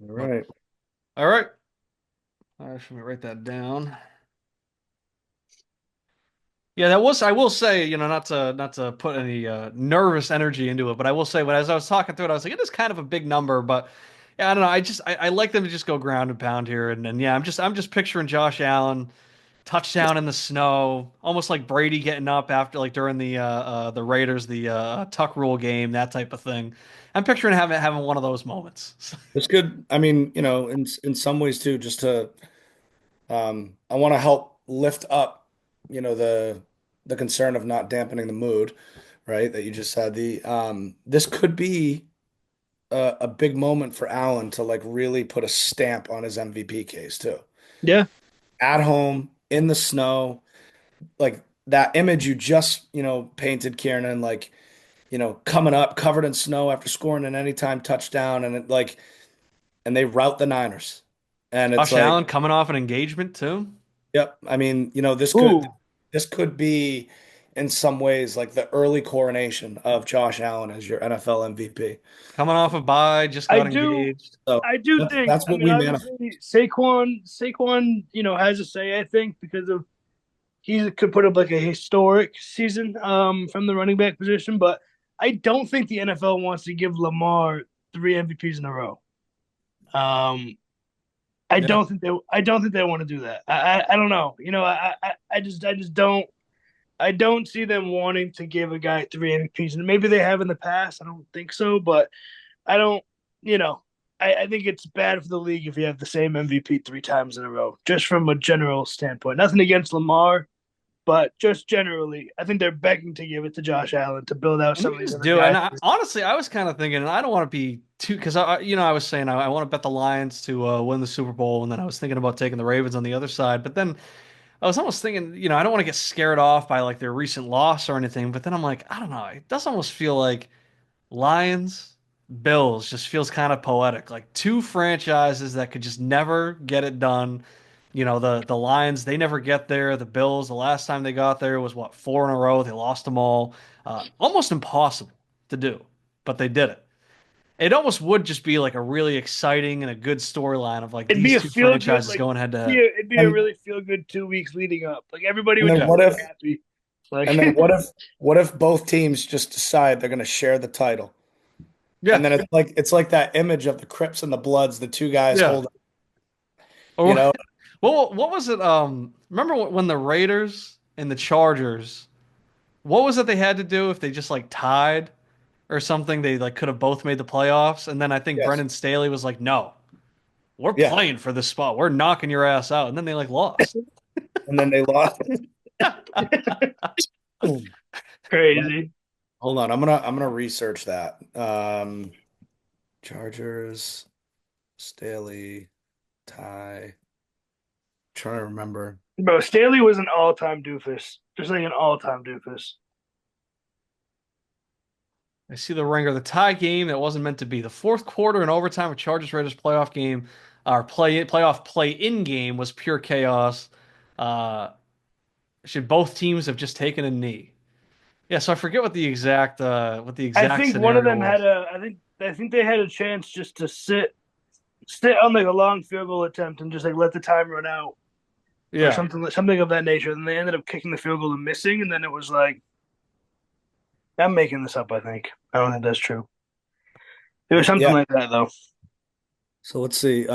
All But right. all right, should we write that down? Yeah, that was. I will say, not to put any nervous energy into it, but I will say, when as I was talking through it, I was like, it is kind of a big number, but yeah, I don't know. I like them to just go ground and pound here, and yeah, I'm just picturing Josh Allen touchdown in the snow, almost like Brady getting up after like during the Raiders Tuck Rule game, that type of thing. I'm picturing having one of those moments. It's good. I mean, in some ways too, just to I want to help lift up, the concern of not dampening the mood, right? That you just said. This could be a big moment for Allen to like really put a stamp on his MVP case too. Yeah, At home in the snow, like that image you just, painted, Kieran, like, coming up covered in snow after scoring an anytime touchdown, and and they rout the Niners. And it's Josh like, Allen coming off an engagement too. yep. I mean, ooh, this could be in some ways like the early coronation of Josh Allen as your NFL MVP. Coming off a bye, just I got do. engaged. So I do think. that's I what mean, we manifest. obviously, Saquon, has a say. I think because of he could put up like a historic season from the running back position, but I don't think the NFL wants to give Lamar 3 MVPs in a row. Um, Yeah. I don't think they want to do that. I don't know. I just don't. I don't see them wanting to give a guy 3 MVPs, and maybe they have in the past. I don't think so, but I don't. You know, I think it's bad for the league if you have the same MVP 3 times in a row. Just from a general standpoint, nothing against Lamar, but just generally, I think they're begging to give it to Josh Allen to build out And some you of these just other do. And guys. honestly, I was kind of thinking, and I don't want to be too, because I was saying I want to bet the Lions to win the Super Bowl, and then I was thinking about taking the Ravens on the other side. But then I was almost thinking, I don't want to get scared off by like their recent loss or anything. But then I'm like, I don't know. It does almost feel like Lions, Bills just feels kind of poetic. Like two franchises that could just never get it done. The Lions, they never get there. The Bills, the last time they got there was what, four in a row. They lost them all. Almost impossible to do, but they did it. It almost would just be like a really exciting and a good storyline of like It'd be these a two feel good, franchises like going head to be head. a, it'd be a And really feel good 2 weeks leading up. Like everybody and would then just what be if happy. Like and then what if both teams just decide they're going to share the title? And Yeah, then it's like that image of the Crips and the Bloods, the two guys yeah. holding, you Or know. what was it? Remember when the Raiders and the Chargers? What was it they had to do if they just like tied or something? They like could have both made the playoffs, and then I think Yes. Brendan Staley was like, "No, we're Yeah. playing for this spot. We're knocking your ass out," and then they like lost. And then they lost. crazy. Hold on, I'm gonna research that. Chargers, Staley, Ty. Trying to remember. Bro, Staley was an all-time doofus. Just like an all-time doofus. I see the ringer, the tie game that wasn't meant to be. The fourth quarter and overtime of Chargers Raiders playoff game, our playoff play-in game was pure chaos. Uh, should both teams have just taken a knee? Yeah, so I forget I what the exact think one of scenario them had was. a. I think they had a chance just to sit on like a long field goal attempt and just like let the time run out or Yeah, something of that nature. And they ended up kicking the field goal and missing. And then it was like, I'm making this up. I think I don't think that's true. It was something Yeah. like that though. So let's see.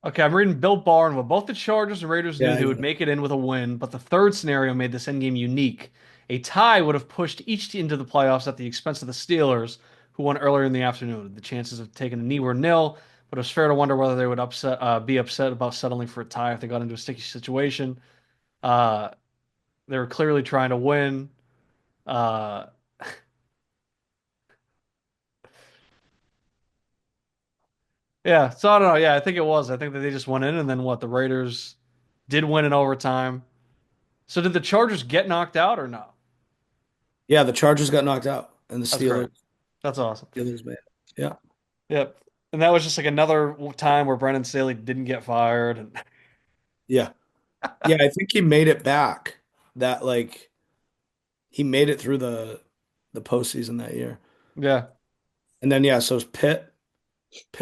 Okay, I'm reading Bill Barr, where both the Chargers and Raiders knew Yeah, they I would know. make it in with a win, but the third scenario made this endgame unique. A tie would have pushed each team into the playoffs at the expense of the Steelers, who won earlier in the afternoon. The chances of taking a knee were nil, but it was fair to wonder whether they would be upset about settling for a tie if they got into a sticky situation. Uh, they were clearly trying to win. Uh, yeah, so I don't know. Yeah, I think it was. I think that they just went in, and then what? The Raiders did win in overtime. So did the Chargers get knocked out or no? Yeah, the Chargers got knocked out, and the That's great. Steelers That's awesome. Steelers made it. Yeah, Yep. And that was just like another time where Brendan Staley didn't get fired. And yeah, yeah. I think he made it back. That like he made it through the postseason that year, yeah. and then yeah, so Pitt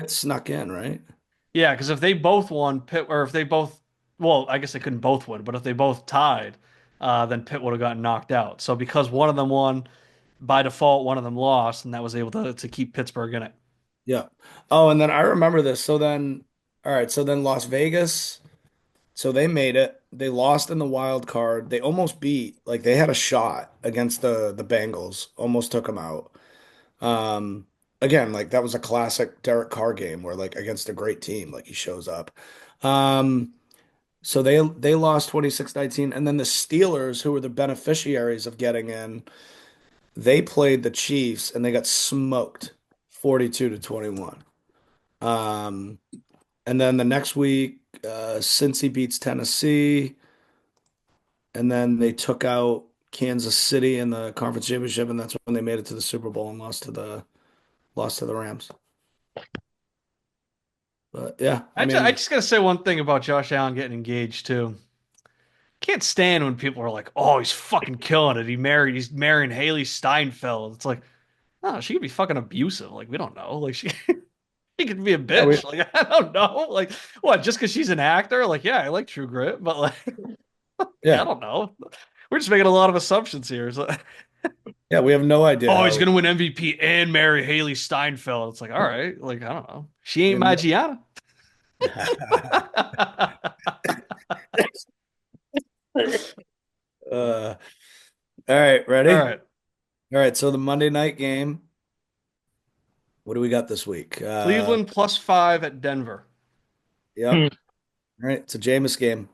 snuck in, right? Yeah, because if they both won, Pitt, or if they both, well, I guess they couldn't both win, but if they both tied, then Pitt would have gotten knocked out. So because one of them won by default, one of them lost, and that was able to keep Pittsburgh in it. Yeah. Oh, and then I remember this. So then, all right. So then Las Vegas. So they made it. They lost in the wild card. They almost beat. Like they had a shot against the Bengals. Almost took them out. Um, Again, like that was a classic Derek Carr game where like against a great team, like he shows up. Um, so they lost 26-19, and then the Steelers, who were the beneficiaries of getting in, they played the Chiefs and they got smoked 42-21. Um, and then the next week, Cincy beats Tennessee, and then they took out Kansas City in the conference championship, and that's when they made it to the Super Bowl and lost to the Rams. But yeah, I I mean, just gotta say one thing about Josh Allen getting engaged too. Can't stand when people are like, "Oh, he's fucking killing it. He's marrying Haley Steinfeld." It's like, no, she could be fucking abusive. Like we don't know. Like she could be a yeah, bitch. Like I don't know. Like what? Just because she's an actor? Like yeah, I like True Grit, but like yeah, I yeah, don't know. We're just making a lot of assumptions here. So, yeah, we have no idea oh, he's how gonna win MVP and marry Haley Steinfeld. It's like, all right, like I don't know. She we ain't have my no. Gianna. All right, All ready? right, All right, so the Monday night game. What do we got this week? Cleveland +5 at Denver. Yep. All right, it's a Jameis game.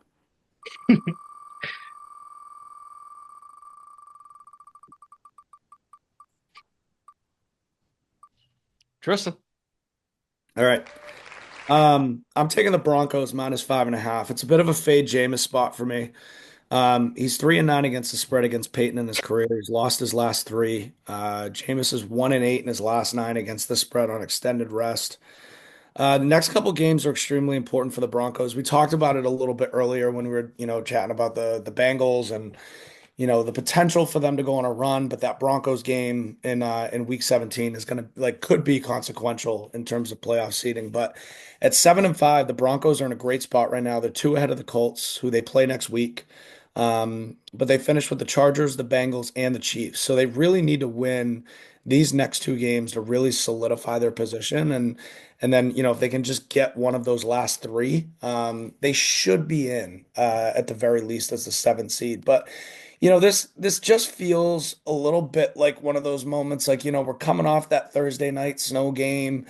Tristan, All right. I'm taking the Broncos -5.5. It's a bit of a fade Jameis spot for me. He's 3-9 against the spread against Peyton in his career. He's lost his last three. Jameis is 1-8 in his last nine against the spread on extended rest. The next couple games are extremely important for the Broncos. We talked about it a little bit earlier when we were, chatting about the Bengals and the potential for them to go on a run, but that Broncos game in week 17 is gonna like could be consequential in terms of playoff seeding. But at 7-5, the Broncos are in a great spot right now. They're two ahead of the Colts, who they play next week. But they finished with the Chargers, the Bengals, and the Chiefs. So they really need to win these next two games to really solidify their position. And then, if they can just get one of those last three, they should be in at the very least as the seventh seed. But this just feels a little bit like one of those moments, like, we're coming off that Thursday night snow game.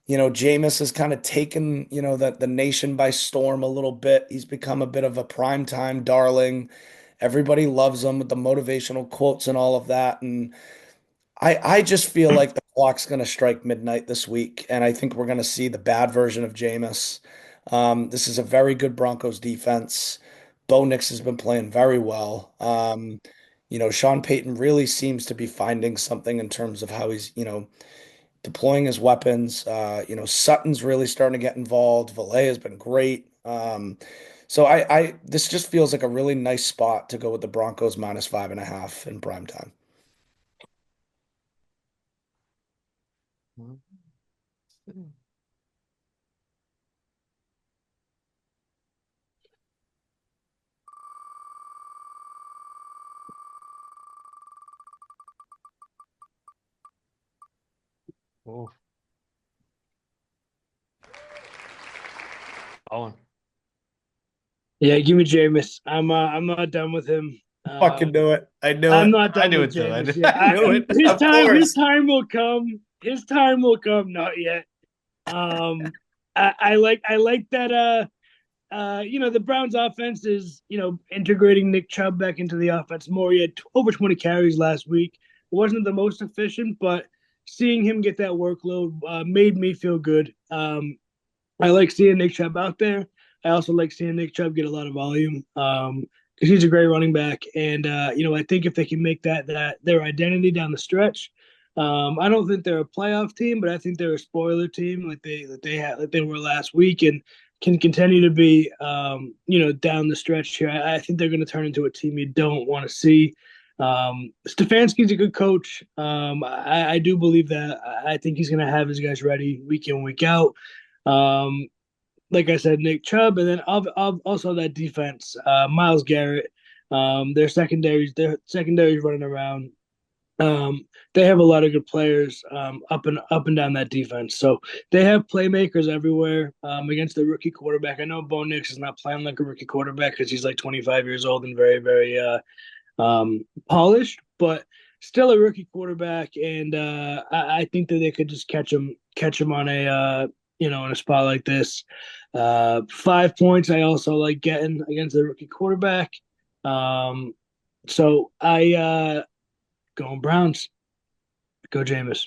Jameis has kind of taken, the nation by storm a little bit. He's become a bit of a primetime darling. Everybody loves him with the motivational quotes and all of that. And I just feel like the clock's going to strike midnight this week, and I think we're going to see the bad version of Jameis. This is a very good Broncos defense. Bo Nix has been playing very well. Sean Payton really seems to be finding something in terms of how he's, deploying his weapons. Sutton's really starting to get involved. Valet has been great. So this just feels like a really nice spot to go with the Broncos -5.5 in prime time. oh, Bowen. Yeah, give me Jameis. I'm not done with him. Fucking knew it. I knew I'm it. not I done knew with it too. Jameis. Yeah, I knew it. Of his course. time will come. His time will come. Not yet. Um, I like that. The Browns' offense is integrating Nick Chubb back into the offense more. He had over 20 carries last week. It wasn't the most efficient, but seeing him get that workload made me feel good. I like seeing Nick Chubb out there. I also like seeing Nick Chubb get a lot of volume because he's a great running back. And I think if they can make that their identity down the stretch, I don't think they're a playoff team, but I think they're a spoiler team like they were last week and can continue to be down the stretch here. I think they're going to turn into a team you don't want to see. Stefanski's a good coach. I do believe that. I think he's going to have his guys ready week in, week out. Um, like I said, Nick Chubb, and then also that defense, Miles Garrett. Their secondary's running around. They have a lot of good players up and down that defense. So they have playmakers everywhere against the rookie quarterback. I know Bo Nix is not playing like a rookie quarterback because he's like 25 years old and very, very polished, but still a rookie quarterback. And I think that they could just catch him on in a spot like this. 5 points. I also like getting against the rookie quarterback. So I going Browns. Go Jameis.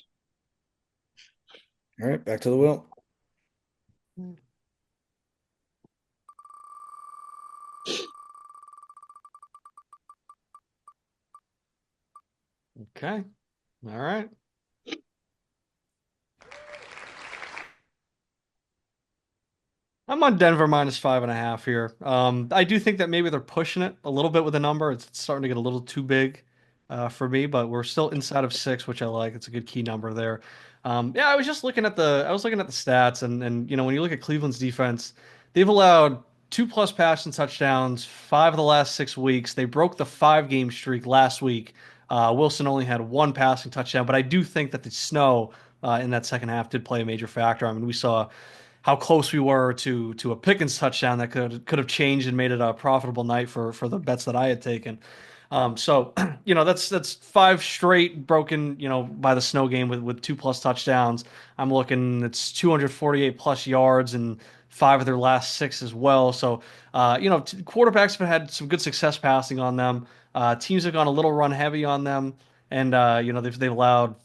All right, back to the wheel. Okay. All right. I'm on Denver -5.5 here. I do think that maybe they're pushing it a little bit with the number. It's starting to get a little too big for me, but we're still inside of 6, which I like. It's a good key number there. Yeah, I was looking at the stats, and when you look at Cleveland's defense, they've allowed 2+ passing touchdowns 5 of the last 6 weeks. They broke the 5-game streak last week. Wilson only had one passing touchdown, but I do think that the snow in that second half did play a major factor. I mean, we saw how close we were to a Pickens touchdown that could have changed and made it a profitable night for the bets that I had taken. So that's 5 straight broken by the snow game with 2+ touchdowns. I'm looking it's 248+ yards and 5 of their last 6 as well. So quarterbacks have had some good success passing on them. Teams have gone a little run heavy on them, and they've allowed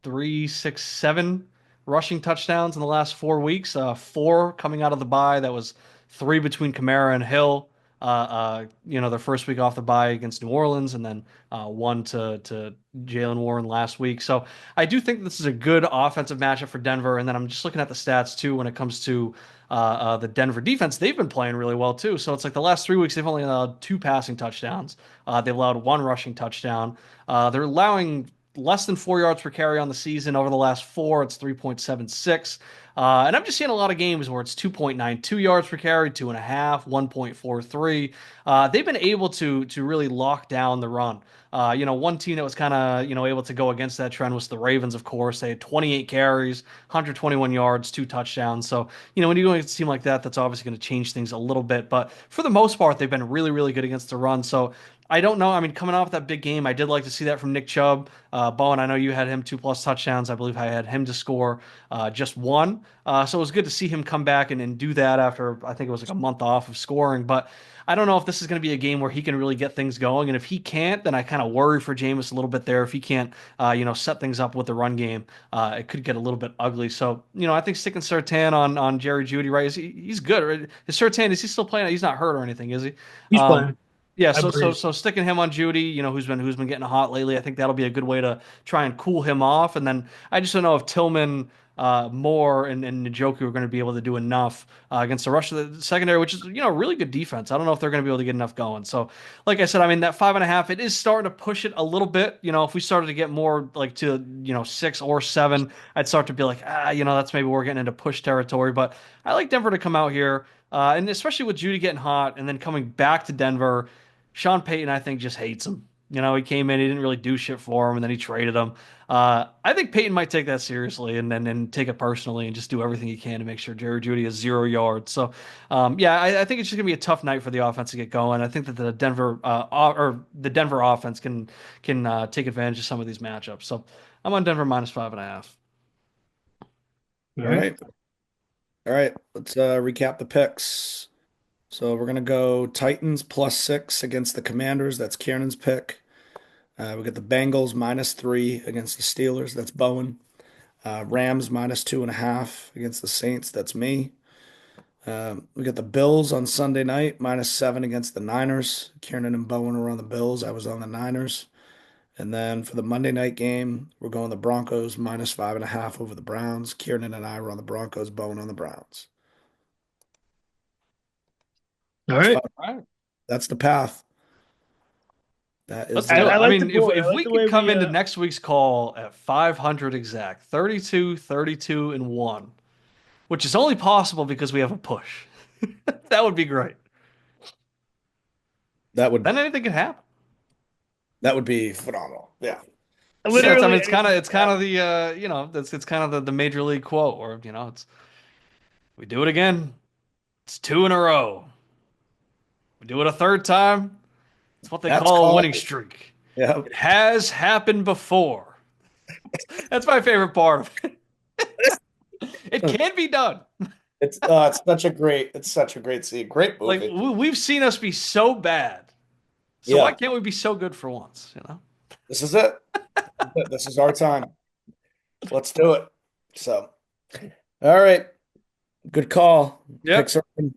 3, 6, 7 rushing touchdowns in the last 4 weeks. 4 coming out of the bye. That was 3 between Kamara and Hill. Their first week off the bye against New Orleans, and then one to Jalen Warren last week. So I do think this is a good offensive matchup for Denver. And then I'm just looking at the stats too when it comes to the Denver defense. They've been playing really well too. So it's like the last 3 weeks they've only allowed 2 passing touchdowns. They've allowed 1 rushing touchdown. They're allowing less than 4 yards per carry on the season. Over the last 4, it's 3.76. And I'm just seeing a lot of games where it's 2.92 yards per carry, 2.5, 1.43. They've been able to really lock down the run. One team that was kind of able to go against that trend was the Ravens. Of course, they had 28 carries, 121 yards, 2 touchdowns. So when you go against a team like that, that's obviously going to change things a little bit. But for the most part, they've been really, really good against the run. So I don't know. I mean, coming off that big game, I did like to see that from Nick Chubb. Bowen, I know you had him 2+ touchdowns. I believe I had him to score just 1. So it was good to see him come back and do that after I think it was like a month off of scoring. But I don't know if this is going to be a game where he can really get things going. And if he can't, then I kind of worry for Jameis a little bit there. If he can't, set things up with the run game, it could get a little bit ugly. So, I think sticking Sertan on Jerry Jeudy, right? He's good. Right? Is Sertan, is he still playing? He's not hurt or anything, is he? He's Um, playing. yeah, I believe. so sticking him on Judy, who's been getting hot lately, I think that'll be a good way to try and cool him off. And then I just don't know if Tillman, Moore, and Njoku are going to be able to do enough against the rush of the secondary, which is really good defense. I don't know if they're going to be able to get enough going. So, like I said, I mean that 5.5, it is starting to push it a little bit. If we started to get more like to 6 or 7, I'd start to be like that's maybe we're getting into push territory. But I like Denver to come out here. And especially with Judy getting hot and then coming back to Denver, Sean Payton, I think, just hates him. You know, he came in, he didn't really do shit for him, and then he traded him. I think Peyton might take that seriously and take it personally and just do everything he can to make sure Jerry Jeudy has 0 yards. So, yeah, I think it's just gonna be a tough night for the offense to get going. I think that the Denver offense can take advantage of some of these matchups. So, I'm on Denver -5.5. All right. All right. Let's recap the picks. So we're gonna go Titans +6 against the Commanders. That's Kiernan's pick. We got the Bengals -3 against the Steelers. That's Bowen. Rams -2.5 against the Saints. That's me. We got the Bills on Sunday night -7 against the Niners. Kieran and Bowen were on the Bills. I was on the Niners. And then for the Monday night game, we're going the Broncos -5.5 over the Browns. Kieran and I were on the Broncos. Bowen on the Browns. All That's right. fine. All right. That's the path. That is Let's the do it. I path. I like the mean, if board. I if like we the could way come we into next week's call at 500 exact, 32, 32, and 1, which is only possible because we have a push. That would be great. That would Then anything could happen. that would be phenomenal. Yeah. Yeah, So I mean, literally it's kind of anything it's can kind of happen. the it's kind of the major league quote, or it's we do it again. It's two in a row. We do it a third time. It's what they that's call a winning called. streak. Yeah. It has happened before. That's my favorite part of it. It can be done. It's such a great scene. Great Like movie. we've seen us be so bad. So why Yeah. can't we be so good for once, you know? This is it. This is our time. Let's do it. So, all right. Good call. Yep. Picks are in.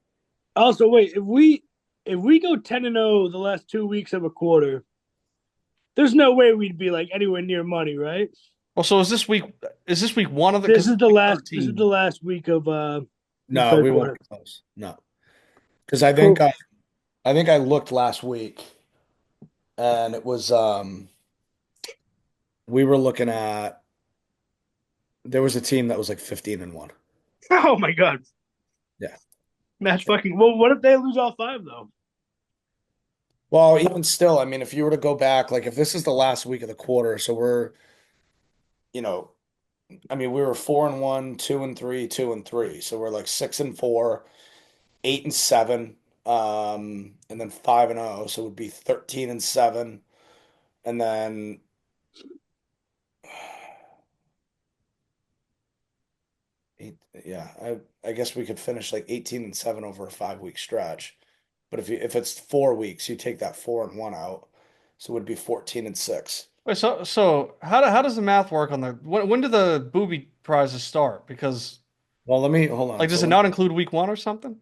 Also, wait, if we go 10-0 the last 2 weeks of a quarter, there's no way we'd be like anywhere near money, right? Well, so is this week one of the This because is it's the week last. This is the 13. last week of the No, third we won't quarter. be close. No. Because I think Cool. I think I looked last week and it was we were looking at there was a team that was like 15-1. Oh my god, Yeah. match fucking. Well, what if they lose all five though? Well, even still, I mean, if you were to go back, like if this is the last week of the quarter, so we're, you know, I mean, we were 4-1, 2-3, 2-3. So we're like 6-4, 8-7, and then 5-0. So it would be 13-7. And then eight, yeah, I guess we could finish like 18-7 over a 5 week stretch. But if it's 4 weeks, you take that 4-1 out. So it would be 14-6. Wait, so how does the math work on the when do the booby prizes start? Because Well, let me hold on. like does So it not include week one or something?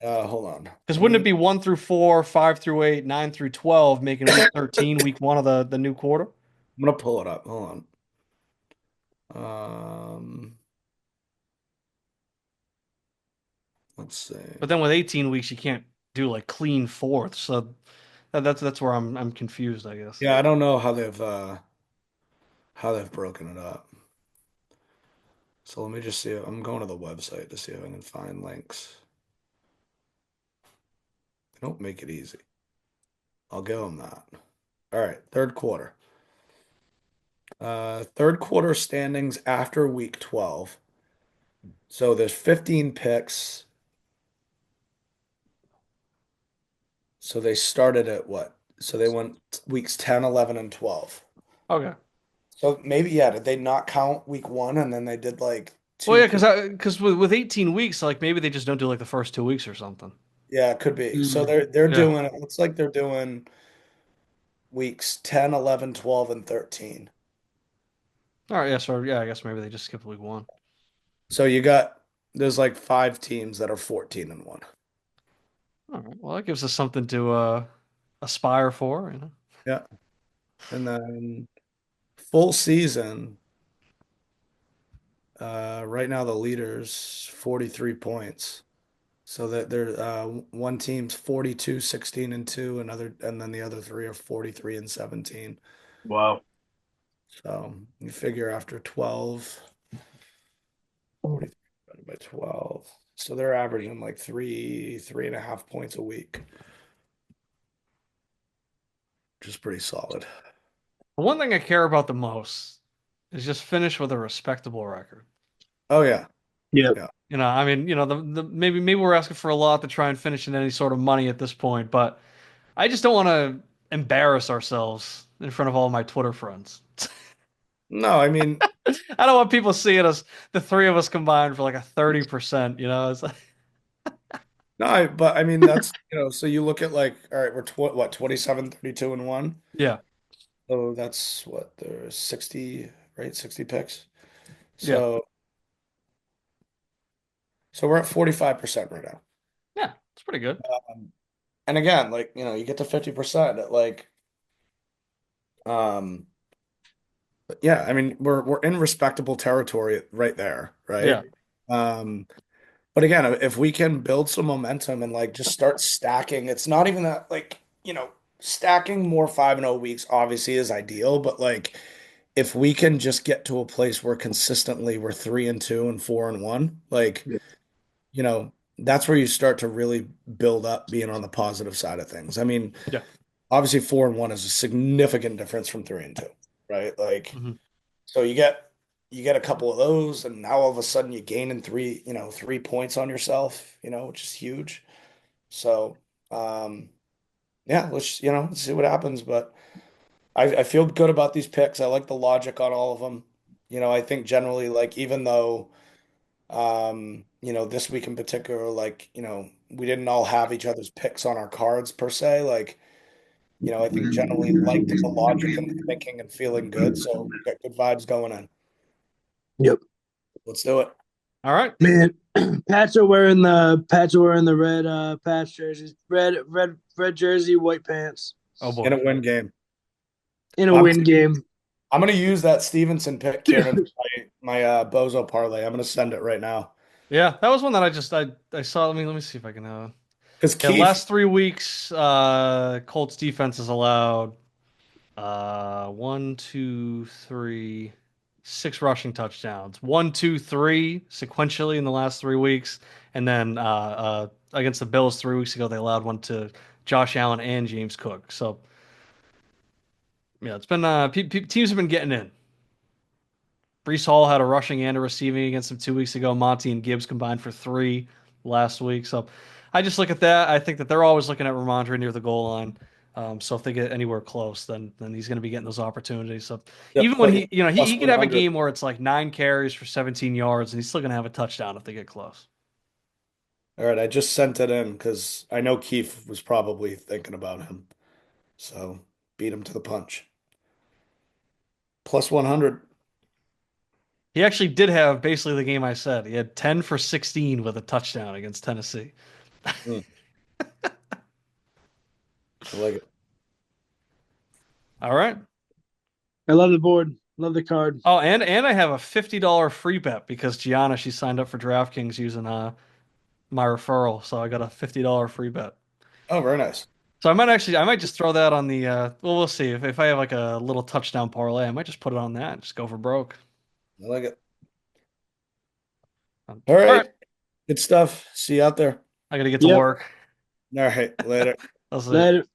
hold on. Because Let wouldn't it me be 1 through 4, 5 through 8, 9 through 12, making week 13 week one of the new quarter? I'm gonna pull it up. Hold on. Let's see. But then with 18 weeks, you can't do like clean fourth. So that's where I'm confused, I guess. Yeah, I don't know how they've broken it up. So let me just see. I'm going to the website to see if I can find links. They don't make it easy. I'll give them that. All right, third quarter. Third quarter standings after week 12. So there's 15 picks. So they started at what? So they went weeks 10, 11, and 12. Okay. So maybe, yeah, did they not count week one and then they did like Well, two? yeah, because with 18 weeks, like maybe they just don't do like the first 2 weeks or something. Yeah, it could be. So Mm. they're Yeah. doing it looks like they're doing weeks 10, 11, 12, and 13. All right. Yeah. So yeah, I guess maybe they just skipped week one. So there's like 5 teams that are 14-1. All right. Well, that gives us something to aspire for, you know. Yeah. And then full season, right now the leaders 43 points. So that they're one team's 42, 16, and 2, and then the other three are 43 and 17. Wow. So you figure after 12, 43 divided by 12. So they're averaging like 3.5 points a week. which is pretty solid. The one thing I care about the most is just finish with a respectable record. Oh yeah, Yeah. yeah. I mean, the maybe we're asking for a lot to try and finish in any sort of money at this point, but I just don't want to embarrass ourselves in front of all my Twitter friends. No, I mean, I don't want people seeing us, the three of us combined for like a 30%, It's like, no, but I mean that's so you look at like, all right, we're 27, 32 and one. yeah, So that's what there's 60, right? 60 picks. yeah, So we're at 45% right now. yeah, it's pretty good. And again, like, you get to 50% at like, um, yeah, I mean, we're in respectable territory right there, right? Yeah, Um, but again, if we can build some momentum and like just start stacking, it's not even that like, stacking more 5-0 weeks obviously is ideal, but like if we can just get to a place where consistently we're 3-2 and 4-1, like, that's where you start to really build up being on the positive side of things. I mean, yeah. obviously 4-1 is a significant difference from 3-2, right? Like, Hmm. so you get a couple of those, and now all of a sudden you gain in 3 points on yourself, which is huge. So, yeah, let's see what happens. But I feel good about these picks. I like the logic on all of them. I think generally, like, even though, this week in particular, like, we didn't all have each other's picks on our cards per se. Like, I think generally liked the logic and the thinking and feeling good. So got good vibes going in. Yep. Let's do it. All right. Man, Pats are wearing the red Pats jerseys. Red jersey, white pants. Oh In boy. a win game. In a I'm win game. I'm gonna use that Stevenson pick, Kieran, for my Bozo parlay. I'm gonna send it right now. Yeah, that was one that I saw. Let me see if I can. Because Yeah, Keith, last 3 weeks, Colts defense has allowed one, two, three, six rushing touchdowns. One, two, three sequentially in the last 3 weeks, and then against the Bills 3 weeks ago, they allowed one to Josh Allen and James Cook. So yeah, it's been teams have been getting in. Brees Hall had a rushing and a receiving against him 2 weeks ago. Monty and Gibbs combined for three last week. So I just look at that. I think that they're always looking at Ramondre near the goal line. So if they get anywhere close, then he's going to be getting those opportunities. So yep, even when put you he plus could have a 100. game where it's like 9 carries for 17 yards, and he's still going to have a touchdown if they get close. All right, I just sent it in because I know Keith was probably thinking about him. So beat him to the punch. Plus 100. He actually did have basically the game I said. He had 10 for 16 with a touchdown against Tennessee. Mm, I like it. All right. I love the board. Love the card. Oh, and I have a $50 free bet because Gianna, she signed up for DraftKings using my referral, so I got a $50 free bet. Oh, very nice. So I might just throw that on the well, we'll see. If I have like a little touchdown parlay, I might just put it on that and just go for broke. I like it. All All right, right, good stuff. See you out there. I gotta get to Yep. work. All right, later. I'll see. Later.